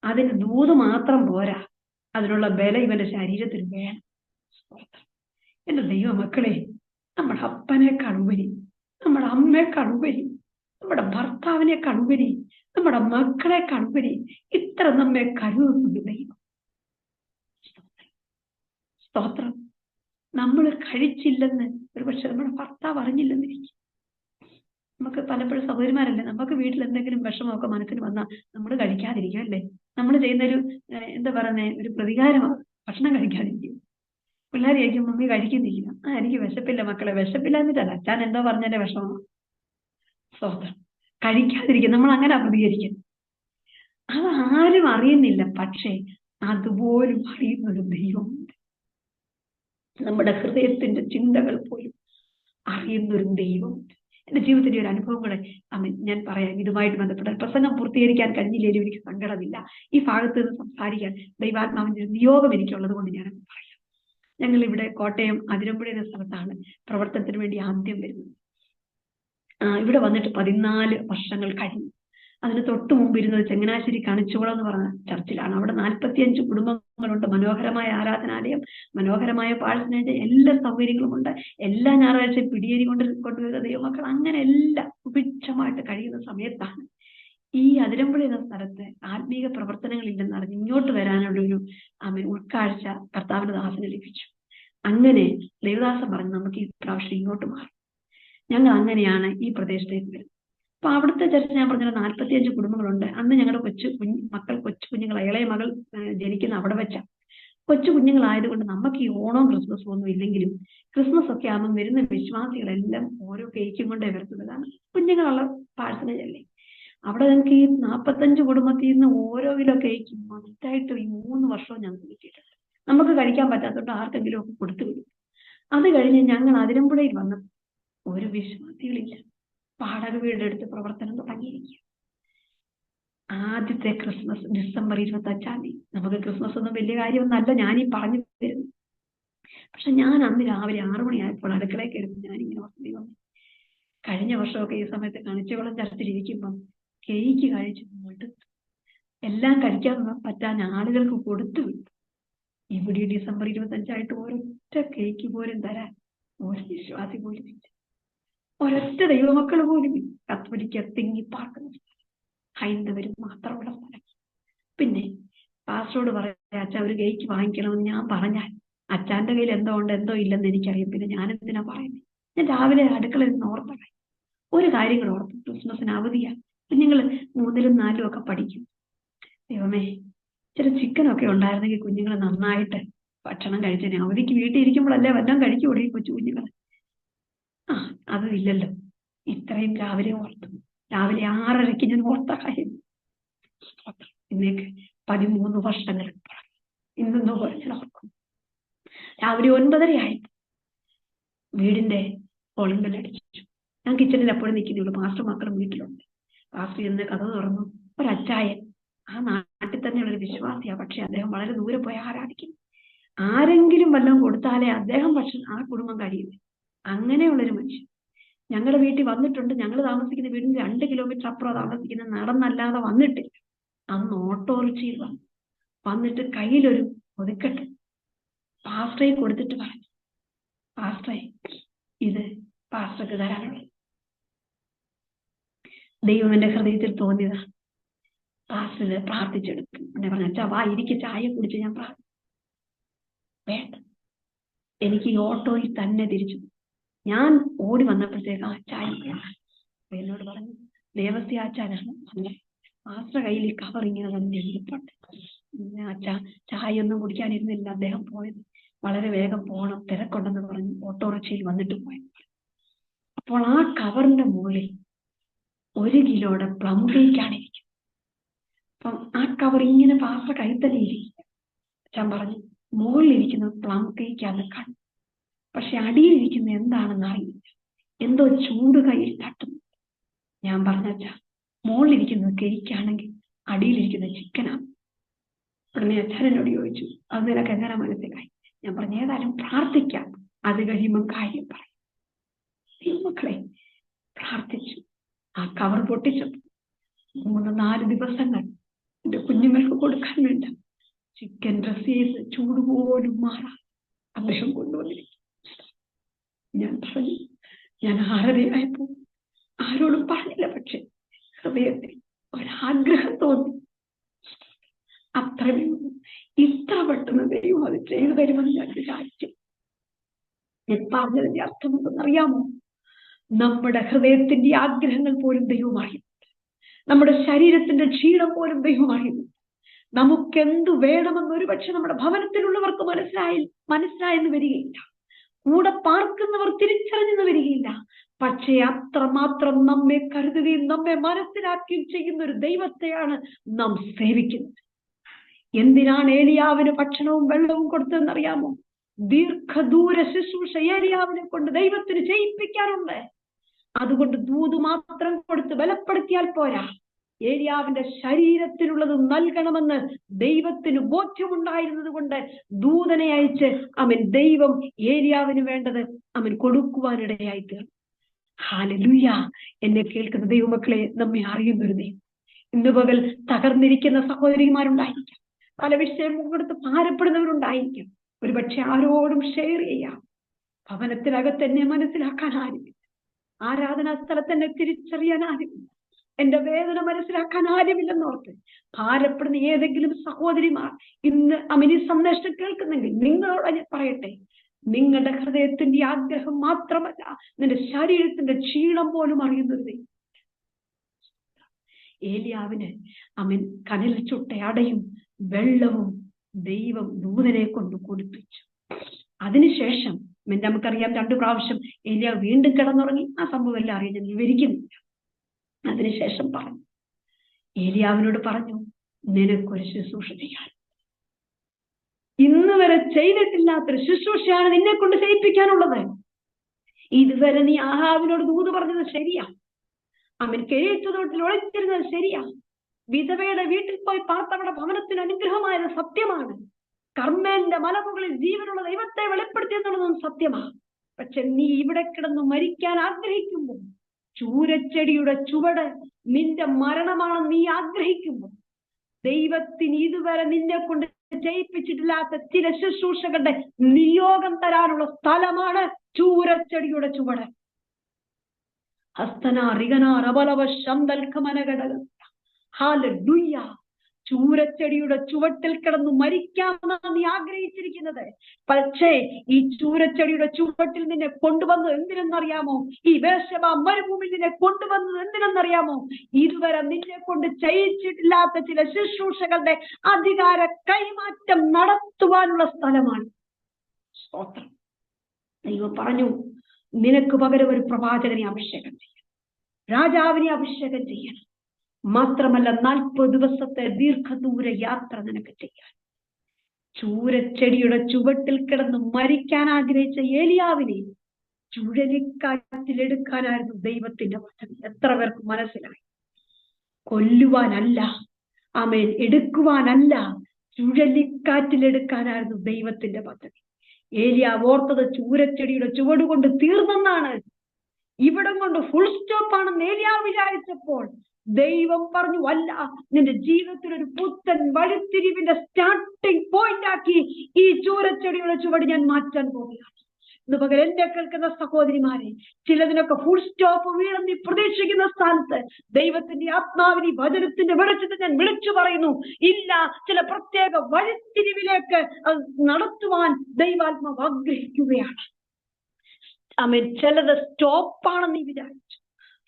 അതിന് ദൂത് മാത്രം പോരാ, അതിനുള്ള ബലം ഇവന്റെ ശരീരത്തിൽ വേണം. എന്റെ ദൈവമക്കളെ, നമ്മുടെ അപ്പനേക്കാൾ ഉപരി, നമ്മുടെ അമ്മയെക്കാൾ ഉപരി, നമ്മുടെ ഭർത്താവിനേക്കാൾ ഉപരി, നമ്മുടെ മക്കളെക്കാൾ ഉപരി ഇത്ര നമ്മെ കരുതുന്നു ദൈവം. സ്തോത്രം. നമ്മൾ കഴിച്ചില്ലെന്ന് ഒരുപക്ഷെ നമ്മുടെ ഭർത്താവ് അറിഞ്ഞില്ലെന്നിരിക്കും. നമുക്ക് പലപ്പോഴും സഹോദരിമാരല്ലേ, നമുക്ക് വീട്ടിൽ എന്തെങ്കിലും വിഷമമൊക്കെ മനസ്സിന് വന്നാൽ നമ്മൾ കഴിക്കാതിരിക്കും അല്ലേ? നമ്മൾ ചെയ്യുന്നൊരു എന്താ പറയുന്നേ, ഒരു പ്രതികാരമാണ് ഭക്ഷണം കഴിക്കാതിരിക്കും. പിള്ളേർ കഴിക്കും, മമ്മി കഴിക്കുന്നില്ല. എനിക്ക് വിശപ്പില്ല മക്കളെ. വിശപ്പില്ല എന്നിട്ടല്ല, അച്ഛൻ എന്തോ പറഞ്ഞതിന്റെ വിഷമമാണ്. സ്തോത്രം. കഴിക്കാതിരിക്കും, നമ്മൾ അങ്ങനെ പ്രതികരിക്കും. അതാരും അറിയുന്നില്ല, പക്ഷേ അതുപോലും അറിയുന്നൊരു ദൈവമുണ്ട്. നമ്മുടെ ഹൃദയത്തിന്റെ ചിന്തകൾ പോലും അറിയുന്നൊരു ദൈവമുണ്ട്. എന്റെ ജീവിതത്തിന്റെ ഒരു അനുഭവം കൂടെ ഞാൻ പറയാം. ഇതുമായിട്ട് ബന്ധപ്പെട്ട പ്രസംഗം പൂർത്തീകരിക്കാൻ കഴിഞ്ഞില്ലേലും എനിക്ക് സങ്കടമില്ല. ഈ ഭാഗത്ത് നിന്ന് സംസാരിക്കാൻ ദൈവാത്മാവിന്റെ നിയോഗം എനിക്കുള്ളത് കൊണ്ട് ഞാൻ പറയാം. ഞങ്ങൾ ഇവിടെ കോട്ടയം അതിരമ്പുഴ എന്ന സ്ഥലത്താണ് പ്രവർത്തനത്തിന് വേണ്ടി ആദ്യം വരുന്നത്. ഇവിടെ വന്നിട്ട് 14 വർഷങ്ങൾ കഴിഞ്ഞു. അതിന് തൊട്ട് മുമ്പ് ഇരുന്നത് ചങ്ങനാശ്ശേരി കണിച്ചുകുളം എന്ന് പറഞ്ഞ ചർച്ചിലാണ്. അവിടെ 45 കുടുംബങ്ങളുണ്ട്. മനോഹരമായ ആരാധനാലയം, മനോഹരമായ പാഴ്സനേജ്, എല്ലാ സൗകര്യങ്ങളുമുണ്ട്. എല്ലാ ഞായറാഴ്ചയും പിടിയേരി കൊണ്ടുവരുന്ന ദൈവമക്കൾ, അങ്ങനെ എല്ലാം സുഭിക്ഷമായിട്ട് കഴിയുന്ന സമയത്താണ് ഈ അതിരമ്പുഴ എന്ന സ്ഥലത്ത് ആത്മീക പ്രവർത്തനങ്ങളില്ലെന്ന് അറിഞ്ഞ് ഇങ്ങോട്ട് വരാനുള്ളൊരു ഉൾക്കാഴ്ച കർത്താവിന്റെ ദാസന് ലഭിച്ചു. അങ്ങനെ ദേവദാസൻ പറഞ്ഞു, നമുക്ക് ഈ പ്രാവശ്യം ഇങ്ങോട്ട് മാറും. ഞങ്ങൾ അങ്ങനെയാണ് ഈ പ്രദേശത്തേക്ക് വരുന്നത്. അപ്പൊ അവിടുത്തെ ചർച്ച ഞാൻ പറഞ്ഞ 45 കുടുംബങ്ങളുണ്ട്. അന്ന് ഞങ്ങളുടെ കൊച്ചു കുഞ്ഞുങ്ങൾ, ഇളയ മകൾ ജനിക്കുന്ന അവിടെ വെച്ച കൊച്ചു കുഞ്ഞുങ്ങളായതുകൊണ്ട് നമുക്ക് ഈ ഓണവും ക്രിസ്മസും ഒന്നും ഇല്ലെങ്കിലും ക്രിസ്മസ് ഒക്കെ ആകുമ്പോൾ വരുന്ന വിശ്വാസികളെല്ലാം ഓരോ കേക്കും കൊണ്ടേ വരുന്നതാണ്. കുഞ്ഞുങ്ങളുള്ള പാഴ്സനേജ് അല്ലേ. അവിടെ ഞങ്ങൾക്ക് ഈ 45 കുടുംബത്തിൽ നിന്ന് ഓരോ കിലോ കേക്ക് മൊത്തമായിട്ട് ഈ 3 വർഷവും ഞങ്ങൾക്ക് കിട്ടിയിട്ടുണ്ട്. നമുക്ക് കഴിക്കാൻ പറ്റാത്തതുകൊണ്ട് ആർക്കെങ്കിലും ഒക്കെ കൊടുത്തു വിടും. അത് കഴിഞ്ഞ് ഞങ്ങൾ അതിരമ്പുഴയിൽ വന്ന ഒരു വിശ്വാസികളില്ല. വാടക വീടെടുത്ത് പ്രവർത്തനം തുടങ്ങിയിരിക്കുക. ആദ്യത്തെ ക്രിസ്മസ് ഡിസംബർ 25-ാം തീയതി. നമുക്ക് ക്രിസ്മസ് ഒന്നും വലിയ കാര്യമൊന്നല്ല ഞാനീ പറഞ്ഞു തരുന്നു. പക്ഷെ ഞാൻ അന്ന് രാവിലെ 6 മണിയായപ്പോൾ അടുക്കളയ്ക്ക് എടുത്ത് ഞാനിങ്ങനെ ഓർമ്മ, കഴിഞ്ഞ വർഷമൊക്കെ ഈ സമയത്ത് കണിച്ചുകുളം ചർച്ചിലിരിക്കുമ്പം കേക്ക് കഴിച്ച് മടുത്തു. എല്ലാം കഴിക്കാൻ പറ്റാൻ ആളുകൾക്ക് കൊടുത്തു വിട്ടു. ഇവിടെ ഡിസംബർ 25-ആയിട്ട് ഒരൊറ്റ കേക്ക് പോലും തരാൻ ഒരു വിശ്വാസി പോലും ഇല്ല. ഒരൊറ്റ ദൈവമക്കൾ പോലും കത്തോലിക്ക തിങ്ങി പാർക്കുന്നു. ഹൈന്ദവരും മാത്രമുള്ള സ്ഥലം. പിന്നെ പാസ്റ്ററോട് പറയാം, അച്ഛാ ഒരു ഗേറ്റ് വാങ്ങിക്കണമെന്ന് ഞാൻ പറഞ്ഞാൽ അച്ഛൻ്റെ കയ്യിൽ എന്തോ ഉണ്ട് എന്തോ ഇല്ലെന്ന് എനിക്കറിയാം. പിന്നെ ഞാൻ എന്തിനാ പറയുന്നത്? ഞാൻ രാവിലെ അടുക്കളയിൽ നിന്ന് ഓർത്തതായി ഒരു കാര്യങ്ങൾ ഓർത്തു. ക്രിസ്മസിന് അവധിയാണ്, കുഞ്ഞുങ്ങൾ 3ലും 4ലും ഒക്കെ പഠിക്കും. ദൈവമേ, ഇച്ചിരി ചിക്കനൊക്കെ ഉണ്ടായിരുന്നെങ്കിൽ കുഞ്ഞുങ്ങൾ നന്നായിട്ട് ഭക്ഷണം കഴിച്ചേനെ. അവധിക്ക് വീട്ടിൽ ഇരിക്കുമ്പോഴല്ലേ വല്ലതും കഴിക്കുകൂടി കൊച്ചു കുഞ്ഞുങ്ങൾ. അതും ഇല്ലല്ലോ. ഇത്രയും രാവിലെ ഓർത്തു. രാവിലെ 6:30 ഞാൻ ഓർത്ത കാര്യം ഇന്നേക്ക് 13 വർഷങ്ങൾ ഇന്നൊന്നു പോലെ ഞാൻ ഓർക്കും. രാവിലെ 9:30 ആയിട്ട് വീടിന്റെ കോളിംഗ് ബെൽ അടിച്ചു. ഞാൻ കിച്ചണിൽ എപ്പോഴും നിൽക്കുന്നുള്ളൂ. പാസ്റ്റർ മക്കളും വീട്ടിലുണ്ട്. പാസ്റ്റർ എന്ന് കഥ തുറന്നു. ഒരച്ചായൻ, ആ നാട്ടിൽ തന്നെയുള്ളൊരു വിശ്വാസിയാണ്, പക്ഷെ അദ്ദേഹം വളരെ ദൂരെ പോയി ആരാധിക്കും. ആരെങ്കിലും വല്ലതും കൊടുത്താലേ അദ്ദേഹം ആ കുടുംബം കഴിയുന്നു. അങ്ങനെയുള്ളൊരു മനുഷ്യൻ ഞങ്ങളുടെ വീട്ടിൽ വന്നിട്ടുണ്ട്. ഞങ്ങൾ താമസിക്കുന്ന വീടിന് 2 കിലോമീറ്റർ അപ്പുറം താമസിക്കുന്ന, നടന്നല്ലാതെ വന്നിട്ടില്ല. അന്ന് ഓട്ടോറിക്ഷയിൽ വന്നിട്ട് കയ്യിലൊരു ഒതുക്കട്ടെ പാസ്റ്ററെ കൊടുത്തിട്ട് പറഞ്ഞു, പാസ്റ്ററെ ഇത് പാസ്റ്റർക്ക് തരാനുള്ളത്. ദൈവം എന്റെ ഹൃദയത്തിൽ തോന്നിയതാണ്. പാസ്റ്റർ പ്രാർത്ഥിച്ചെടുക്കും. എന്നെ പറഞ്ഞു, അച്ഛാ വാ ഇരിക്ക്, ചായ കുടിച്ച്. ഞാൻ പ്രാർത്ഥിച്ചു. വേണ്ട, എനിക്ക് ഈ ഓട്ടോയിൽ തന്നെ തിരിച്ചു. ഞാൻ ഓടി വന്നപ്പോഴത്തേക്ക് ആ ചായ എന്നോട് പറഞ്ഞു, ദേവസ്യ ആച്ചാരാണ്. അങ്ങനെ പാസ്റ്റർ കയ്യിൽ ഈ കവർ ഇങ്ങനെ തന്നെ ഇരിപ്പുണ്ട്. അച്ഛാ ചായ ഒന്നും കുടിക്കാനിരുന്നില്ല. അദ്ദേഹം പോയത് വളരെ വേഗം പോകണം, തിരക്കുണ്ടെന്ന് പറഞ്ഞു ഓട്ടോറിക്ഷയിൽ വന്നിട്ട് പോയത്. അപ്പോൾ ആ കവറിന്റെ മുകളിൽ 1 കിലോയുടെ പ്ലം കേക്കാണ് ഇരിക്കുന്നത്. അപ്പം ആ കവർ ഇങ്ങനെ പാസ്റ്റർ കയ്യിൽ തന്നെ ഇരിക്കുക. അച്ഛൻ പറഞ്ഞു, മുകളിലിരിക്കുന്നത് പ്ലം കേക്കാന്ന് കണ്ടു, പക്ഷെ അടിയിലിരിക്കുന്ന എന്താണെന്ന് അറിയില്ല. എന്തോ ചൂട് കയ്യിൽ തട്ടുന്നു. ഞാൻ പറഞ്ഞാ, മുകളിലിരിക്കുന്നത് കേക്കാണെങ്കിൽ അടിയിലിരിക്കുന്ന ചിക്കനാണ്. ഉടനെ അച്ഛൻ എന്നോട് ചോദിച്ചു, അത് നിനക്ക് എങ്ങനെ മനസ്സിലായി? ഞാൻ പറഞ്ഞു, ഏതായാലും പ്രാർത്ഥിക്കാം, അത് കഴിയുമ്പോൾ കാര്യം പറയും. മക്കളെ പ്രാർത്ഥിച്ചു. ആ കവർ പൊട്ടിച്ചപ്പോൾ 3-4 ദിവസങ്ങൾ എന്റെ കുഞ്ഞുങ്ങൾക്ക് കൊടുക്കാൻ വേണ്ട ചിക്കൻ ഡ്രസ് ചെയ്ത് ചൂട് പോലും മാറാം അദ്ദേഹം കൊണ്ടുവന്നിരിക്കും. ഞാൻ പറഞ്ഞു, ഞാൻ 6:30 ആരോടും പറഞ്ഞില്ല, പക്ഷെ ഹൃദയത്തിൽ ഒരാഗ്രഹം തോന്നി. അത്രയും ഇത്ര പെട്ടെന്ന് ദൈവം അത് ചെയ്തു തരുമെന്ന് ഞാൻ വിചാരിച്ചു. ഞാൻ പറഞ്ഞതിന്റെ അർത്ഥം എന്തെന്നറിയാമോ? നമ്മുടെ ഹൃദയത്തിന്റെ ആഗ്രഹങ്ങൾ പോലും ദൈവം അറിയുന്നുണ്ട്. നമ്മുടെ ശരീരത്തിന്റെ ക്ഷീണം പോലും ദൈവം അറിയുന്നുണ്ട്. നമുക്കെന്തു വേണമെന്ന് ഒരുപക്ഷെ നമ്മുടെ ഭവനത്തിലുള്ളവർക്ക് മനസ്സിലായെന്ന് വരികയില്ല, കൂടെ പാർക്കുന്നവർ തിരിച്ചറിഞ്ഞെന്ന് വരികയില്ല. പക്ഷേ അത്രമാത്രം നമ്മെ കരുതുകയും നമ്മെ മനസ്സിലാക്കുകയും ചെയ്യുന്ന ഒരു ദൈവത്തെയാണ് നാം സേവിക്കുന്നത്. എന്തിനാണ് ഏലിയാവിന് ഭക്ഷണവും വെള്ളവും കൊടുത്തതെന്നറിയാമോ? ദീർഘദൂര ശുശ്രൂഷ ഏലിയാവിനെ കൊണ്ട് ദൈവത്തിന് ചെയ്യിപ്പിക്കാറുണ്ട്. അതുകൊണ്ട് ദൂത് മാത്രം കൊടുത്ത് ബലപ്പെടുത്തിയാൽ പോരാ, ഏലിയാവിന്റെ ശരീരത്തിലുള്ളത് നൽകണമെന്ന് ദൈവത്തിന് ബോധ്യമുണ്ടായിരുന്നത് കൊണ്ട് ദൂതനെ അയച്ച് ദൈവം ഏലിയാവിന് വേണ്ടത് കൊടുക്കുവാനിടയായി തീർന്നു. ഹല്ലേലൂയ. എന്നെ കേൾക്കുന്ന ദൈവമക്കളെ, നമ്മെ അറിയുന്നൊരു ദൈവം. ഇന്ന് പകൽ തകർന്നിരിക്കുന്ന സഹോദരിമാരുണ്ടായിരിക്കാം, പല വിഷയം കൊടുത്ത് ഭാരപ്പെടുന്നവരുണ്ടായിരിക്കും. ഒരുപക്ഷെ ആരോടും ഷെയർ ചെയ്യാം. ഭവനത്തിനകത്ത് എന്നെ മനസ്സിലാക്കാൻ ആരുമില്ല, ആരാധനാ സ്ഥലത്ത് എന്നെ തിരിച്ചറിയാൻ ആരുമില്ല, എന്റെ വേദന മനസ്സിലാക്കാൻ ആരുമില്ലെന്നോർത്ത് ഭാരപ്പെടുന്ന ഏതെങ്കിലും സഹോദരിമാർ ഇന്ന് ഈ സന്ദേശം കേൾക്കുന്നെങ്കിൽ നിങ്ങളോട് ഞാൻ പറയട്ടെ, നിങ്ങളുടെ ഹൃദയത്തിന്റെ ആഗ്രഹം മാത്രമല്ല, നിന്റെ ശരീരത്തിന്റെ ക്ഷീണം പോലും അറിയുന്നത്. ഏലിയാവിന് കനൽ ചുട്ട അടയും വെള്ളവും ദൈവം ദൂതനെ കൊണ്ട് കുടിപ്പിച്ചു. അതിനുശേഷം നമുക്കറിയാം 2 പ്രാവശ്യം ഏലിയാവ് വീണ്ടും കിടന്നുറങ്ങി. ആ സംഭവം എല്ലാം അറിയാൻ ഞാൻ വിവരിക്കുന്നില്ല. അതിനുശേഷം പറഞ്ഞു, ഏലിയാവിനോട് പറഞ്ഞു, നിനക്കൊരു ശുശ്രൂഷ ചെയ്യാൻ, ഇന്ന് വരെ ചെയ്തിട്ടില്ലാത്തൊരു ശുശ്രൂഷയാണ് നിന്നെ കൊണ്ട് ചെയ്യിപ്പിക്കാനുള്ളത്. ഇതുവരെ നീ ആഹാബിനോട് ദൂത് പറഞ്ഞത് ശരിയാ, കെരീത്തോട്ടിൽ ഒളിച്ചിരുന്നത് ശരിയാ, വിധവയുടെ വീട്ടിൽ പോയി പാർത്തവരുടെ ഭവനത്തിന് അനുഗ്രഹമായത് സത്യമാണ്, കർമ്മേന്റെ മലമുകളിൽ ജീവനുള്ള ദൈവത്തെ വെളിപ്പെടുത്തിയെന്നുള്ളതും സത്യമാണ്. പക്ഷെ നീ ഇവിടെ കിടന്ന് മരിക്കാൻ ആഗ്രഹിക്കുമ്പോൾ, ചൂരച്ചെടിയുടെ ചുവട് നിന്റെ മരണമാണെന്ന് നീ ആഗ്രഹിക്കുമ്പോൾ, ദൈവത്തിന് ഇതുവരെ നിന്നെ കൊണ്ട് ചെയ്യിപ്പിച്ചിട്ടില്ലാത്ത ചില ശുശ്രൂഷകളുടെ നിയോഗം തരാനുള്ള സ്ഥലമാണ് ചൂരച്ചെടിയുടെ ചുവട്. ഹസ്തന റിഗന റബലവ ശന്തൽക്കമനഘടക ഹല്ലേലൂയ. ചൂരച്ചെടിയുടെ ചുവട്ടിൽ കിടന്നു മരിക്കാമെന്നാണ് നീ ആഗ്രഹിച്ചിരിക്കുന്നത്. പക്ഷേ ഈ ചൂരച്ചെടിയുടെ ചുവട്ടിൽ നിന്നെ കൊണ്ടുവന്നത് എന്തിനെന്നറിയാമോ? ഈ ബേർശേബ മരുഭൂമിയിൽ നിന്നെ കൊണ്ടുവന്നത് എന്തിനെന്നറിയാമോ? ഇതുവരെ നിന്നെ കൊണ്ട് ചെയ്യിച്ചിട്ടില്ലാത്ത ചില ശുശ്രൂഷകളുടെ അധികാര കൈമാറ്റം നടത്തുവാനുള്ള സ്ഥലമാണ്. സ്തോത്രം. ദൈവം പറഞ്ഞു, നിനക്ക് പകരം ഒരു പ്രവാചകനെ അഭിഷേകം ചെയ്യണം, രാജാവിനെ അഭിഷേകം ചെയ്യണം. മാത്രമല്ല 40 ദിവസത്തെ ദീർഘദൂര യാത്ര നിനക്ക് ചെയ്യാൻ. ചൂരച്ചെടിയുടെ ചുവട്ടിൽ കിടന്ന് മരിക്കാൻ ആഗ്രഹിച്ച ഏലിയാവിനെ ചുഴലിക്കാറ്റിലെടുക്കാനായിരുന്നു ദൈവത്തിന്റെ പദ്ധതി. എത്ര പേർക്ക് മനസ്സിലായി? കൊല്ലുവാനല്ല, ആമേൻ, എടുക്കുവാനല്ല, ചുഴലിക്കാറ്റിലെടുക്കാനായിരുന്നു ദൈവത്തിന്റെ പദ്ധതി. ഏലിയാവ് ഓർത്തത് ചൂരച്ചെടിയുടെ ചുവട് കൊണ്ട് തീർന്നെന്നാണ്, ഇവിടം കൊണ്ട് ഫുൾ സ്റ്റോപ്പ് ആണെന്ന് ഏലിയാവ് വിചാരിച്ചപ്പോൾ ദൈവം പറഞ്ഞു, അല്ല, നിന്റെ ജീവിതത്തിൽ ഒരു പുത്തൻ വഴിത്തിരിവിന്റെ സ്റ്റാർട്ടിംഗ് പോയിന്റ് ആക്കി ഈ ചൂരച്ചെടിയുടെ ചുവട് ഞാൻ മാറ്റാൻ പോവുകയാണ്. ഇന്ന് പകൽ എന്റെ കേൾക്കുന്ന സഹോദരിമാരെ, ചിലതിനൊക്കെ ഫുൾ സ്റ്റോപ്പ് വീണെന്ന് നീ പ്രതീക്ഷിക്കുന്ന സ്ഥാനത്ത് ദൈവത്തിന്റെ ആത്മാവിനെ വചനത്തിന്റെ വെളിച്ചത്തിൽ ഞാൻ വിളിച്ചു പറയുന്നു, ഇല്ല, ചില പ്രത്യേക വഴിത്തിരിവിലേക്ക് നടത്തുവാൻ ദൈവാത്മാവ് ആഗ്രഹിക്കുകയാണ്. ആമേൻ. ചിലത് സ്റ്റോപ്പാണെന്ന് നീ വിചാരിച്ചു,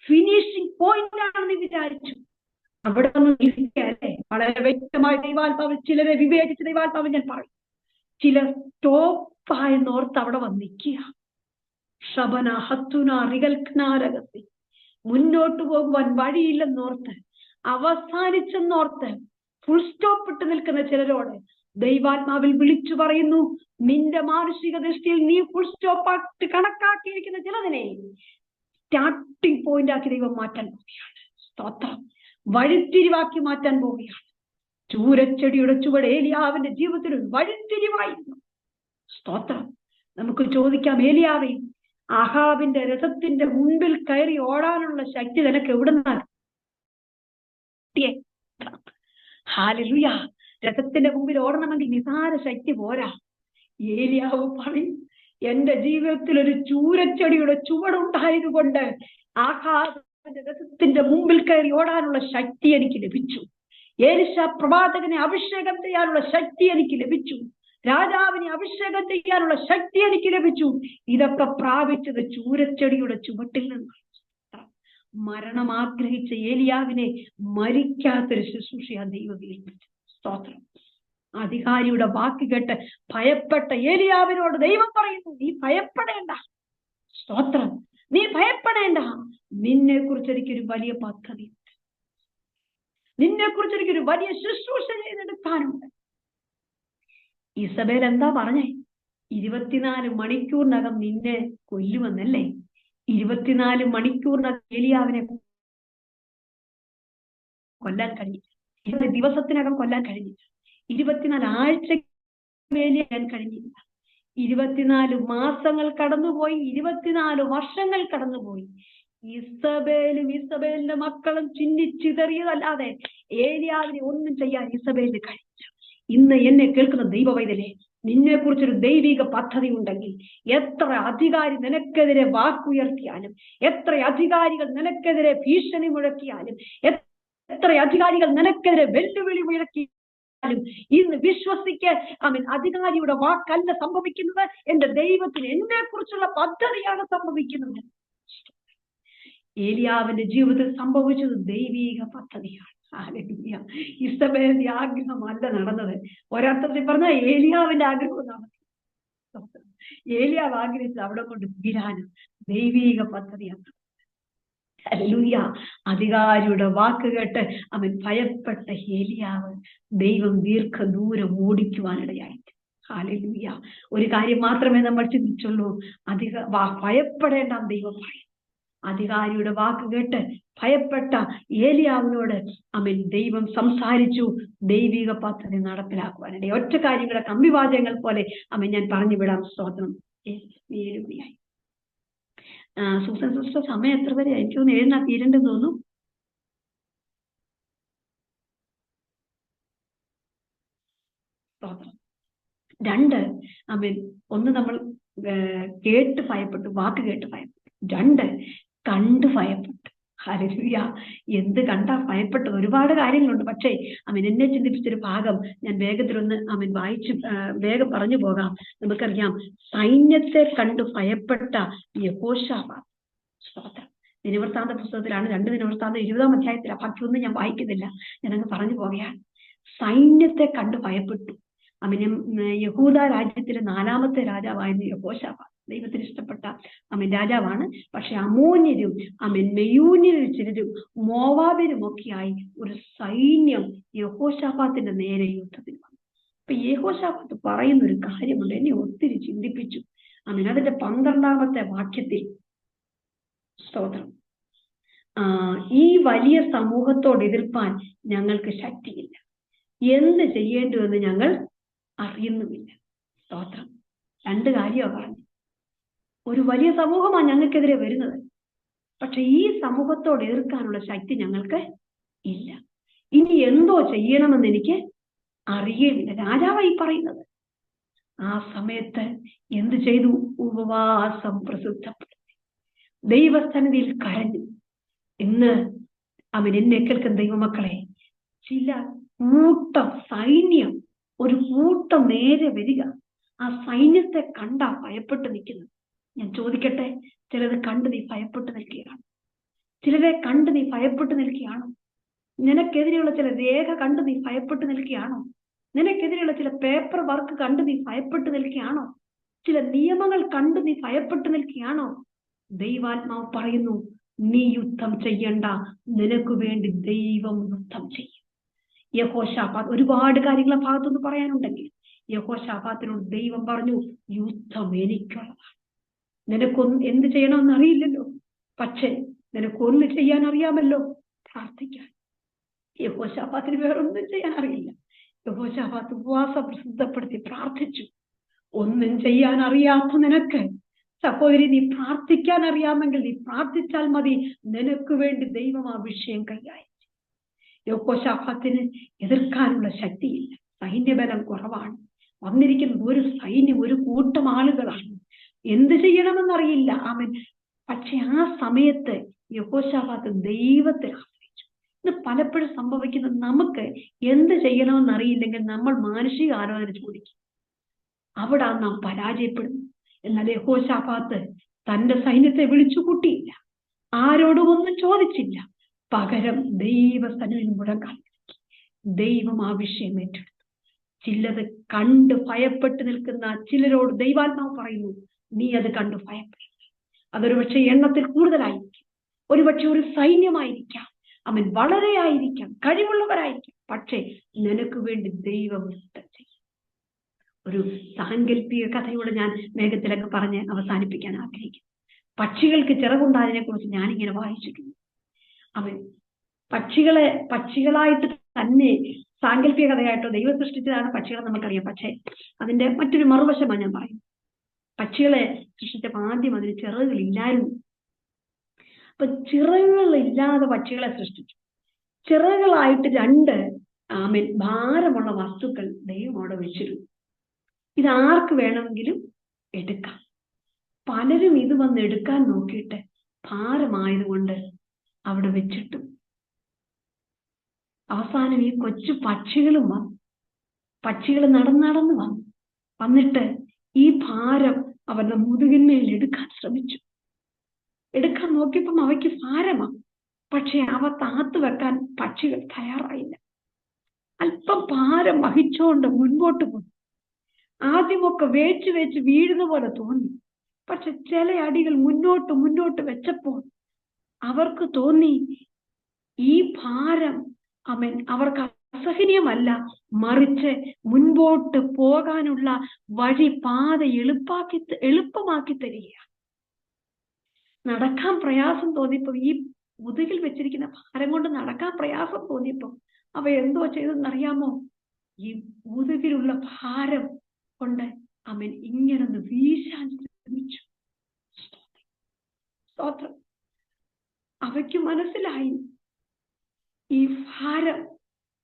ഫിനിഷിംഗ് പോയിന്റ് ആണെന്ന് വിചാരിച്ചു, അവിടെ ഒന്നും ഇരിക്കല്ലേ. വളരെ വ്യക്തമായി ദൈവാത്മാവിൽ ചിലരെ വിവേചിച്ച് ദൈവാത്മാവിൽ ഞാൻ പറയും, ചില സ്റ്റോപ്പായെന്നോർത്ത് അവിടെ വന്നിക്കുക. ഷബന ഹത്തുന റികൽക്നാരകത്തി, മുന്നോട്ട് പോകുവാൻ വഴിയില്ലെന്നോർത്ത്, അവസാനിച്ചെന്നോർത്ത് ഫുൾ സ്റ്റോപ്പ് ഇട്ട് നിൽക്കുന്ന ചിലരോട് ദൈവാത്മാവിൽ വിളിച്ചു പറയുന്നു, നിന്റെ മാനുഷിക ദൃഷ്ടിയിൽ നീ ഫുൾ സ്റ്റോപ്പായിട്ട് കണക്കാക്കിയിരിക്കുന്ന ചിലതിനെ സ്റ്റാർട്ടിംഗ് പോയിന്റ് ആക്കി ദൈവം മാറ്റാൻ പോവുകയാണ്. സ്തോത്രം. വഴിത്തിരിവാക്കി മാറ്റാൻ പോവുകയാണ്. ചൂരച്ചെടിയുടെ ചുവട് ഏലിയാവിന്റെ ജീവിതത്തിൽ ഒരു വഴിത്തിരിവായിരുന്നു. സ്തോത്രം. നമുക്ക് ചോദിക്കാം, ഏലിയാവേ, ആഹാബിന്റെ രഥത്തിന്റെ മുൻപിൽ കയറി ഓടാനുള്ള ശക്തി നിനക്ക് എവിടുന്നാണ്? ഹല്ലേലൂയ. രഥത്തിന്റെ മുമ്പിൽ ഓടണമെങ്കിൽ നിസാര ശക്തി പോരാ. ഏലിയാവ് പറയും, എന്റെ ജീവിതത്തിൽ ഒരു ചൂരച്ചെടിയുടെ ചുവടുണ്ടായതുകൊണ്ട് ആഹാബിന്റെ രഥത്തിന്റെ മുമ്പിൽ കയറി ഓടാനുള്ള ശക്തി എനിക്ക് ലഭിച്ചു. എലീശ പ്രവാചകനെ അഭിഷേകം ചെയ്യാനുള്ള ശക്തി എനിക്ക് ലഭിച്ചു. രാജാവിനെ അഭിഷേകം ചെയ്യാനുള്ള ശക്തി എനിക്ക് ലഭിച്ചു. ഇതൊക്കെ പ്രാപിച്ചത് ചൂരച്ചെടിയുടെ ചുവട്ടിൽ നിന്നാണ്. മരണം ആഗ്രഹിച്ച ഏലിയാവിനെ മരിക്കാത്തൊരു ശുശ്രൂഷയാണ് ദൈവം ഏൽപ്പിച്ചത്. സ്തോത്രം. അധികാരിയുടെ വാക്ക് കേട്ട് ഭയപ്പെട്ട ഏലിയാവിനോട് ദൈവം പറയുന്നു, നീ ഭയപ്പെടേണ്ട. സ്തോത്രം. നീ ഭയപ്പെടേണ്ട. നിന്നെ കുറിച്ച് എനിക്കൊരു വലിയ പദ്ധതിയുണ്ട്. നിന്നെ കുറിച്ച് എനിക്കൊരു വലിയ ശുശ്രൂഷ ചെയ്തെടുക്കാനുണ്ട്. ഇസബേൽ എന്താ പറഞ്ഞേ? 24 മണിക്കൂറിനകം നിന്നെ കൊല്ലുമെന്നല്ലേ? 24 മണിക്കൂറിനകം ഏലിയാവിനെ കൊല്ലാൻ കഴിഞ്ഞില്ല. 20 ദിവസത്തിനകം കൊല്ലാൻ കഴിഞ്ഞില്ല. 24 ആഴ്ച വേലിയാൻ കഴിഞ്ഞില്ല. 24 മാസങ്ങൾ കടന്നുപോയി. 24 വർഷങ്ങൾ കടന്നുപോയി. ഇസബേലും ഇസബേലിന്റെ മക്കളും ചിന്നിച്ചിതറിയതല്ലാതെ ഏലിയാവിനെ ഒന്നും ചെയ്യാൻ ഇസബേലിന് കഴിഞ്ഞില്ല. ഇന്ന് എന്നെ കേൾക്കുന്ന ദൈവവൈതലേ, നിന്നെ കുറിച്ചൊരു ദൈവിക പദ്ധതി ഉണ്ടെങ്കിൽ എത്ര അധികാരി നിനക്കെതിരെ വാക്കുയർത്തിയാലും, എത്ര അധികാരികൾ നിനക്കെതിരെ ഭീഷണി മുഴക്കിയാലും, എത്ര അധികാരികൾ നിനക്കെതിരെ വെല്ലുവിളി മുഴക്കിയാലും, ഇന്ന് വിശ്വസിക്ക്. അധികാരിയുടെ വാക്കല്ല സംഭവിക്കുന്നത്, എന്റെ ദൈവത്തിന് എന്നെ കുറിച്ചുള്ള പദ്ധതിയാണ് സംഭവിക്കുന്നത്. ഏലിയാവിന്റെ ജീവിതത്തിൽ സംഭവിച്ചത് ദൈവിക പദ്ധതിയാണ്. ഹല്ലേലൂയ. ഇസബേലിന്റെ ആഗ്രഹമല്ല നടന്നത്. ഒരർത്ഥത്തിൽ പറഞ്ഞാൽ ഏലിയാവിന്റെ ആഗ്രഹം നടത്തി. ഏലിയാവ് ആഗ്രഹിച്ചത് അവിടെ കൊണ്ട് തീരാനും ദൈവിക പദ്ധതിയാണ്. ഹല്ലേലൂയ. അധികാരിയുടെ വാക്ക് കേട്ട് അവൻ ഭയപ്പെട്ട ഏലിയാവ് ദൈവം ദീർഘദൂരം ഓടിക്കുവാനിടയായി. ഹല്ലേലൂയ. ഒരു കാര്യം മാത്രമേ നമ്മൾ ചിന്തിച്ചുള്ളൂ, ഭയപ്പെടേണ്ട ദൈവം പറയും. അധികാരിയുടെ വാക്ക് കേട്ട് ഭയപ്പെട്ട ഏലിയാവിനോട് ദൈവം സംസാരിച്ചു, ദൈവിക പദ്ധതി നടപ്പിലാക്കുവാനിടയിൽ. ഒറ്റ കാര്യങ്ങളെ കമ്പിവാചകങ്ങൾ പോലെ ഞാൻ പറഞ്ഞു വിടാം. സ്തോത്രം. 7 മണിയായി. സൂസൻ സിസ്റ്റർ, സമയം എത്ര വരെ? എനിക്ക് തോന്നുന്നു 7 തീരണ്ടെന്ന് തോന്നുന്നു. സ്തോത്രം. 2, ഒന്ന് നമ്മൾ കേട്ട് ഭയപ്പെട്ടു, വാക്ക് കേട്ട് ഭയപ്പെട്ടു. 2, കണ്ട് ഭയപ്പെട്ടു. ഹല്ലേലൂയ. എന്ത് കണ്ടാ ഭയപ്പെട്ടത്? ഒരുപാട് കാര്യങ്ങളുണ്ട്. പക്ഷേ എന്നെ ചിന്തിപ്പിച്ചൊരു ഭാഗം ഞാൻ വേഗത്തിലൊന്ന് വായിച്ച് വേഗം പറഞ്ഞു പോകാം. നമുക്കറിയാം, സൈന്യത്തെ കണ്ടു ഭയപ്പെട്ട യെഹോശാഫാത്ത്. സ്തോത്രം. ദിനവൃത്താന്ത പുസ്തകത്തിലാണ്, 2 ദിനവൃത്താന്തം 20-ാം അധ്യായത്തിലാണ്. ബാക്കിയൊന്നും ഞാൻ വായിക്കുന്നില്ല, ഞാനങ്ങ് പറഞ്ഞു പോകുകയാണ്. സൈന്യത്തെ കണ്ടു ഭയപ്പെട്ടു. യഹൂദ രാജ്യത്തിലെ 4ാമത്തെ രാജാവായിരുന്നു യെഹോശാഫാത്ത്. ദൈവത്തിന് ഇഷ്ടപ്പെട്ട രാജാവാണ്. പക്ഷെ അമ്മോന്യരും മെയൂന്യരും ചിലരും മോവാബിനും ഒക്കെയായി ഒരു സൈന്യം യെഹോശാഫാത്തിന്റെ നേരെ യുദ്ധത്തിന് വന്നു. അപ്പൊ യെഹോശാഫാത്ത് പറയുന്ന ഒരു കാര്യമുണ്ട്, എന്നെ ഒത്തിരി ചിന്തിപ്പിച്ചു. അതിന്റെ 12-ാമത്തെ വാക്യത്തിൽ, സ്തോത്രം, ഈ വലിയ സമൂഹത്തോട് എതിർപ്പാൻ ഞങ്ങൾക്ക് ശക്തിയില്ല, എന്ത് ചെയ്യേണ്ടുവെന്ന് ഞങ്ങൾ അറിയുന്നുമില്ല. സ്തോത്രം. 2 കാര്യമാണ് പറഞ്ഞു. ഒരു വലിയ സമൂഹമാണ് ഞങ്ങൾക്കെതിരെ വരുന്നത്, പക്ഷെ ഈ സമൂഹത്തോട് എതിർക്കാനുള്ള ശക്തി ഞങ്ങൾക്ക് ഇല്ല. ഇനി എന്തോ ചെയ്യണമെന്ന് എനിക്ക് അറിയേമില്ല. രാജാവായി പറയുന്നത്. ആ സമയത്ത് എന്ത് ചെയ്തു? ഉപവാസം പ്രസിദ്ധപ്പെടുത്തി, ദൈവസന്നിധിയിൽ കരഞ്ഞു. ഇന്ന് എന്നെ കേൾക്കുന്ന ദൈവമക്കളെ, ചില കൂട്ടം സൈന്യം, ഒരു കൂട്ടം നേരെ വരിക. ആ സൈന്യത്തെ കണ്ടാ ഭയപ്പെട്ട് നിൽക്കുന്നു. ഞാൻ ചോദിക്കട്ടെ, ചിലത് കണ്ട് നീ ഭയപ്പെട്ട് നിൽക്കുകയാണ്? ചിലരെ കണ്ട് നീ ഭയപ്പെട്ട് നിൽക്കുകയാണോ? നിനക്കെതിരെയുള്ള ചില രേഖ കണ്ട് നീ ഭയപ്പെട്ട് നിൽക്കുകയാണോ? നിനക്കെതിരെയുള്ള ചില പേപ്പർ വർക്ക് കണ്ട് നീ ഭയപ്പെട്ട് നിൽക്കുകയാണോ? ചില നിയമങ്ങൾ കണ്ട് നീ ഭയപ്പെട്ട് നിൽക്കുകയാണോ? ദൈവാത്മാവ് പറയുന്നു, നീ യുദ്ധം ചെയ്യണ്ട, നിനക്ക് വേണ്ടി ദൈവം യുദ്ധം ചെയ്യും. യെഹോശാഫാത്ത്, ഒരുപാട് കാര്യങ്ങളെ ഭാഗത്തുനിന്ന് പറയാനുണ്ടെങ്കിൽ യെഹോശാഫാത്തിനോട് ദൈവം പറഞ്ഞു, യുദ്ധം എനിക്കുള്ളതാണ്. നിനക്കൊന്ന് എന്ത് ചെയ്യണമെന്ന് അറിയില്ലല്ലോ, പക്ഷേ നിനക്കൊന്ന് ചെയ്യാൻ അറിയാമല്ലോ, പ്രാർത്ഥിക്കാൻ. യെഹോശാഫാത്തിന് വേറൊന്നും ചെയ്യാൻ അറിയില്ല. യെഹോശാഫാത്ത് ഉപവാസം പ്രസിദ്ധപ്പെടുത്തി പ്രാർത്ഥിച്ചു. ഒന്നും ചെയ്യാൻ അറിയാത്ത നിനക്ക്, സഹോദരി, നീ പ്രാർത്ഥിക്കാൻ അറിയാമെങ്കിൽ നീ പ്രാർത്ഥിച്ചാൽ മതി. നിനക്ക് വേണ്ടി ദൈവം ആ വിഷയം കൈകാര്യം. യെഹോശാഫാത്തിന് എതിർക്കാനുള്ള ശക്തിയില്ല, സൈന്യബലം കുറവാണ്. വന്നിരിക്കുന്നത് ഒരു സൈന്യം, ഒരു കൂട്ടം ആളുകളാണ്. എന്ത് ചെയ്യണമെന്നറിയില്ല. പക്ഷെ ആ സമയത്ത് യെഹോശാഫാത്ത് ദൈവത്തെ ആശ്രയിച്ചു. ഇത് പലപ്പോഴും സംഭവിക്കുന്നത്, നമുക്ക് എന്ത് ചെയ്യണമെന്നറിയില്ലെങ്കിൽ നമ്മൾ മാനുഷിക ആലോചന ചോദിക്കും, അവിടെ നാം പരാജയപ്പെടുന്നു. എന്നാൽ യെഹോശാഫാത്ത് തന്റെ സൈന്യത്തെ വിളിച്ചു കൂട്ടിയില്ല, ആരോടും ഒന്നും ചോദിച്ചില്ല. പകരം ദൈവസന്നിധിയിൽ മുഴങ്ങാൻ ദൈവം ആ വിഷയം ഏറ്റെടുത്തു. ചിലത് കണ്ട് ഭയപ്പെട്ട് നിൽക്കുന്ന ചിലരോട് ദൈവാത്മാവ് പറയുന്നു, നീ അത് കണ്ട് ഭയപ്പെടരുത്. അതൊരു പക്ഷേ എണ്ണത്തിൽ കൂടുതലായിരിക്കും, ഒരുപക്ഷെ ഒരു സൈന്യമായിരിക്കാം, വളരെ ആയിരിക്കാം, കഴിവുള്ളവരായിരിക്കാം. പക്ഷേ നിനക്ക് വേണ്ടി ദൈവം യുദ്ധം ചെയ്യും. ഒരു സാങ്കല്പിക കഥയോട് ഞാൻ വേഗത്തിലൊക്കെ പറഞ്ഞ് അവസാനിപ്പിക്കാൻ ആഗ്രഹിക്കുന്നു. പക്ഷികൾക്ക് ചിറകുണ്ടായതിനെ കുറിച്ച് ഞാനിങ്ങനെ വായിച്ചിട്ടുണ്ട്. പക്ഷികളായിട്ട് തന്നെ സാങ്കല്പിക കഥയായിട്ടോ ദൈവം സൃഷ്ടിച്ചതാണ് പക്ഷികളെ നമുക്കറിയാം. പക്ഷേ അതിന്റെ മറ്റൊരു മറുവശമാണ് ഞാൻ പറയുന്നത്. പക്ഷികളെ സൃഷ്ടിച്ചപ്പോൾ ആദ്യം അതിന് ചിറകുകളില്ലായിരുന്നു. അപ്പൊ ചിറകുകളില്ലാതെ പക്ഷികളെ സൃഷ്ടിച്ചു. ചിറകുകളായിട്ട് 2 ഭാരമുള്ള വസ്തുക്കൾ ദൈവം അവിടെ വെച്ചിരുന്നു. ഇതാർക്ക് വേണമെങ്കിലും എടുക്കാം. പലരും ഇത് വന്ന് എടുക്കാൻ നോക്കിയിട്ട് ഭാരമായതുകൊണ്ട് അവിടെ വെച്ചിട്ടു. അവസാനം ഈ കൊച്ചു പക്ഷികളും വന്നു. പക്ഷികൾ നടന്നു വന്നിട്ട് ഈ ഭാരം അവരുടെ മുതുകിന്മേൽ എടുക്കാൻ ശ്രമിച്ചു. എടുക്കാൻ നോക്കിയപ്പം അവയ്ക്ക് ഭാരമാണ്. പക്ഷെ അവ താത്തു വെക്കാൻ പക്ഷികൾ തയ്യാറായില്ല. അല്പം ഭാരം വഹിച്ചുകൊണ്ട് മുൻപോട്ട് പോയി. ആദ്യമൊക്കെ വേച്ച് വീഴുന്ന പോലെ തോന്നി. പക്ഷെ ചില അടികൾ മുന്നോട്ട് വെച്ചപ്പോൾ അവർക്ക് തോന്നി ഈ ഭാരം അവർക്ക് അസഹനീയമല്ല, മറിച്ച് മുൻപോട്ട് പോകാനുള്ള പാത എളുപ്പമാക്കി തരികയാണ്. നടക്കാൻ പ്രയാസം തോന്നിയപ്പോ, ഈ മുതുകിൽ വെച്ചിരിക്കുന്ന ഭാരം കൊണ്ട് നടക്കാൻ പ്രയാസം തോന്നിയപ്പോ അവ എന്തോ ചെയ്തെന്നറിയാമോ? ഈ മുതുകിലുള്ള ഭാരം കൊണ്ട് ഇങ്ങനൊന്ന് വീശാൻ ശ്രമിച്ചു. സ്തോത്രം. അവയ്ക്ക് മനസ്സിലായി, ഈ ഭാരം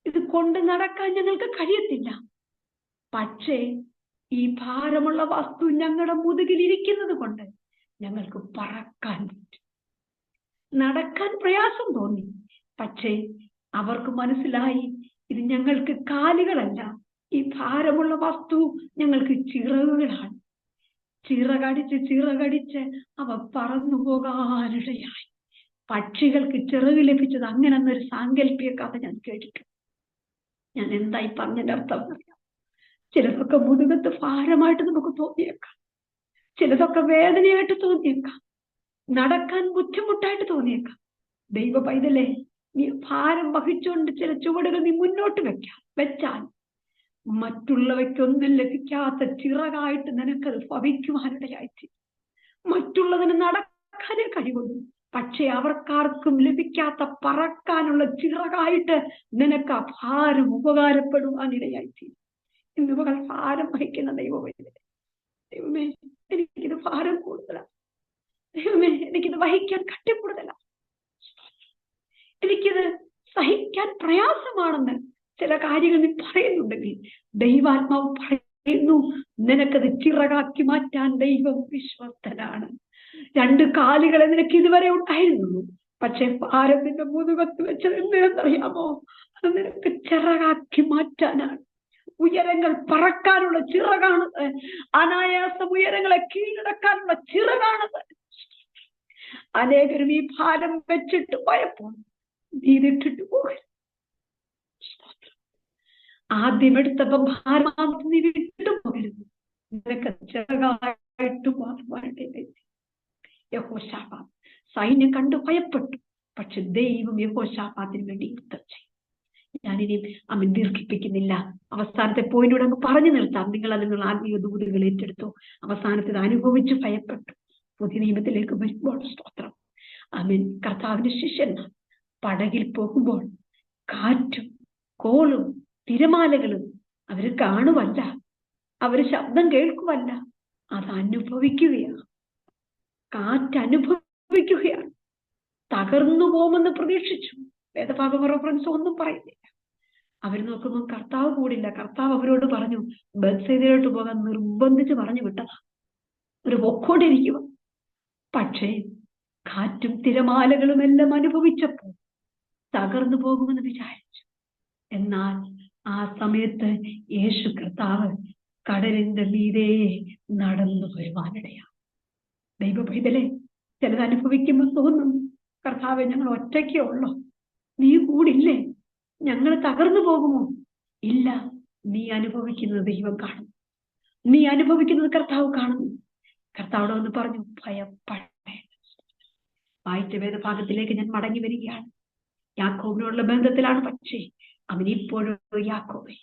ഇത് കൊണ്ട് നടക്കാൻ ഞങ്ങൾക്ക് കഴിയത്തില്ല. പക്ഷേ ഈ ഭാരമുള്ള വസ്തു ഞങ്ങളുടെ മുതുകിൽ ഇരിക്കുന്നത് കൊണ്ട് ഞങ്ങൾക്ക് പറക്കാൻ പറ്റും. നടക്കാൻ പ്രയാസം തോന്നി. പക്ഷേ അവർക്ക് മനസ്സിലായി, ഇത് ഞങ്ങൾക്ക് കാലുകളല്ല, ഈ ഭാരമുള്ള വസ്തു ഞങ്ങൾക്ക് ചിറകുകളാണ്. ചിറകടിച്ച് അവ പറന്നു പോകാനിടയായി. പക്ഷികൾക്ക് ചിറക് ലഭിച്ചത് അങ്ങനെന്നൊരു സാങ്കല്പിക കഥ ഞാൻ കേട്ടിട്ടുണ്ട്. ഞാൻ എന്തായി പറഞ്ഞതിന്റെ അർത്ഥം അറിയാം. ചിലതൊക്കെ മുതുകത്ത് ഭാരമായിട്ട് നമുക്ക് തോന്നിയേക്കാം, ചിലതൊക്കെ വേദനയായിട്ട് തോന്നിയേക്കാം, നടക്കാൻ ബുദ്ധിമുട്ടായിട്ട് തോന്നിയേക്കാം. ദൈവ പൈതലേ, നീ ഭാരം വഹിച്ചുകൊണ്ട് ചില ചുവടുകൾ നീ മുന്നോട്ട് വെച്ചാൽ മറ്റുള്ളവയ്ക്കൊന്നും ലഭിക്കാത്ത ചിറകായിട്ട് നിനക്കത് ഭവിക്കുവാനിടയായി. മറ്റുള്ളതിന് നടക്കാനേ കഴിവുള്ളൂ, പക്ഷെ അവർക്കാർക്കും ലഭിക്കാത്ത പറക്കാനുള്ള ചിറകായിട്ട് നിനക്ക് ആ ഭാരം ഉപകാരപ്പെടുവാനിടയായി. ഇന്ന് പകൽ ഭാരം വഹിക്കുന്ന ദൈവമേ, എനിക്കിത് ഭാരം കൂടുതലാണ്. ദൈവമേ, എനിക്കിത് വഹിക്കാൻ കട്ടി കൂടുതലാണ്. എനിക്കിത് സഹിക്കാൻ പ്രയാസമാണെന്ന് ചില കാര്യങ്ങൾ നീ പറയുന്നുണ്ടെങ്കിൽ ദൈവാത്മാവ് പറയുന്നു, നിനക്കത് ചിറകാക്കി മാറ്റാൻ ദൈവം വിശ്വസ്തനാണ്. 2 കാലുകളെ നിനക്ക് ഇതുവരെ ഉണ്ടായിരുന്നു, പക്ഷെ ഭാരം നിന്റെ മുതുകത്ത് വെച്ചത് എന്തിനെന്നറിയാമോ? അത് നിനക്ക് ചിറകാക്കി മാറ്റാനാണ്. ഉയരങ്ങൾ പറക്കാനുള്ള ചിറകാണത്. അനായാസം ഉയരങ്ങളെ കീഴടക്കാനുള്ള ചിറകാണത്. അനേകരും ഈ ഭാരം വെച്ചിട്ട് പോയപ്പോൾ നീതിട്ടിട്ട് പോകരുത്. ആദ്യം എടുത്തപ്പോ ഭാരം നീ വിട്ടു പോകരുത്. നിനക്ക് ചിറകായിട്ട് മാറുവാനായിട്ട്. യഹോശാഫാത്ത് സൈന്യം കണ്ടു ഭയപ്പെട്ടു, പക്ഷെ ദൈവം യഹോശാഫാത്തിന് വേണ്ടി യുദ്ധം ചെയ്യും. ഞാനിനി അവൻ ദീർഘിപ്പിക്കുന്നില്ല. അവസാനത്തെ പോയിന്റോട് അങ്ങ് പറഞ്ഞു നിർത്താം. നിങ്ങൾ അതിനുള്ള ആത്മീയ ദൂതുകൾ ഏറ്റെടുത്തു. അവസാനത്തിൽ അനുഭവിച്ചു ഭയപ്പെട്ടു. പുതിയ നിയമത്തിലേക്ക് വരുമ്പോൾ സ്തോത്രം. അവൻ കർത്താവിന്റെ ശിഷ്യന്മാർ പടകിൽ പോകുമ്പോൾ കാറ്റും കോളും തിരമാലകളും അവര് കാണുവല്ല, അവര് ശബ്ദം കേൾക്കുവല്ല, അത് അനുഭവിക്കുകയാണ്. കാറ്റ് അനുഭവിക്കുകയാണ്. തകർന്നു പോകുമെന്ന് പ്രതീക്ഷിച്ചു. വേദഭാഗം റെഫറൻസ് ഒന്നും പറയുന്നില്ല. അവർ നോക്കുമ്പോൾ കർത്താവ് കൂടില്ല. കർത്താവ് അവരോട് പറഞ്ഞു, ബത്സേദയിലോട്ട് പോകാൻ നിർബന്ധിച്ച് പറഞ്ഞു വിട്ടതാ. ഒരു പൊക്കോണ്ടിരിക്കുക. പക്ഷേ കാറ്റും തിരമാലകളും എല്ലാം അനുഭവിച്ചപ്പോൾ തകർന്നു പോകുമെന്ന് വിചാരിച്ചു. എന്നാൽ ആ സമയത്ത് യേശു കർത്താവ് കടലിന്റെ മീതെ നടന്നു വരുവാനിടയാണ്. ദൈവ പൈതലേ, ചിലത് അനുഭവിക്കുമ്പോൾ തോന്നും, കർത്താവെ ഞങ്ങൾ ഒറ്റയ്ക്കേ ഉള്ളോ, നീ കൂടില്ലേ, ഞങ്ങൾ തകർന്നു പോകുമോ? ഇല്ല, നീ അനുഭവിക്കുന്നത് ദൈവം കാണുന്നു, നീ അനുഭവിക്കുന്നത് കർത്താവ് കാണുന്നു. കർത്താവോട് ഒന്ന് പറഞ്ഞു, ഭയപ്പെടേ. വായിച്ച വേദഭാഗത്തിലേക്ക് ഞാൻ മടങ്ങി വരികയാണ്. യാക്കോബിനോടുള്ള ബന്ധത്തിലാണ്. പക്ഷേ അവൻ ഇപ്പോഴും യാക്കോബേ,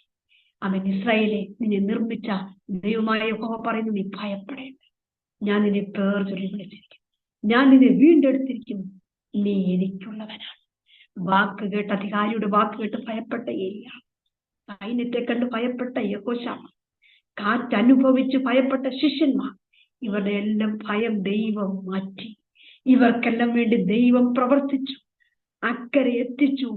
അവൻ ഇസ്രായേലെ, നിന്നെ നിർമ്മിച്ച ദൈവമായ യഹോവ പറയുന്നു, നീ ഭയപ്പെടേണ്ട. ഞാൻ നിന്നെ പേർ ചൊല്ലി വിളിച്ചിരിക്കുന്നു, ഞാൻ നിന്നെ വീണ്ടെടുത്തിരിക്കുന്നു, നീ എനിക്കുള്ളവനാണ്. വാക്ക് കേട്ട്, അധികാരിയുടെ വാക്ക് കേട്ട് ഭയപ്പെട്ട ഏലിയ, സൈന്യത്തെ കണ്ട് ഭയപ്പെട്ട യഹോശാഫാത്ത്, കാറ്റനുഭവിച്ച് ഭയപ്പെട്ട ശിഷ്യന്മാർ, ഇവരുടെ എല്ലാം ഭയം ദൈവം മാറ്റി. ഇവർക്കെല്ലാം വേണ്ടി ദൈവം പ്രവർത്തിച്ചു, അക്കരെ എത്തിച്ചു,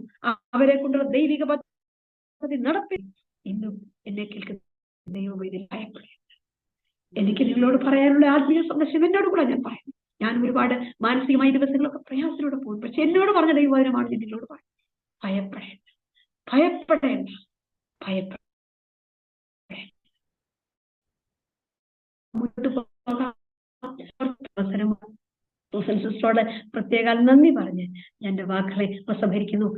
അവരെ കൊണ്ടുള്ള ദൈവിക പദ്ധതി നടത്തി. ഇന്നും എന്നെ കേൾക്കുന്ന ദൈവം ഇതിൽ ഭയപ്പെടുക. എനിക്ക് നിങ്ങളോട് പറയാനുള്ള ആത്മീയ സന്ദേശം എന്നോട് കൂടെ ഞാൻ പറയുന്നു. ഞാൻ ഒരുപാട് മാനസികമായ ദിവസങ്ങളൊക്കെ പ്രയാസത്തിലൂടെ പോകും. പക്ഷെ എന്നോട് പറഞ്ഞ ദൈവവചനമാണ് ഞാൻ നിങ്ങളോട് പറയുന്നത്. ഭയപ്പെടേണ്ട, ഭയപ്പെടേണ്ട, ഭയപ്പെടേണ്ട. മുന്നോട്ട് പോകാൻ അവസരമാണ്. സിസ്റ്ററോട് പ്രത്യേക നന്ദി പറഞ്ഞ് ഞാൻ എന്റെ വാക്കുകളെ ഉപസംഹരിക്കുന്നു.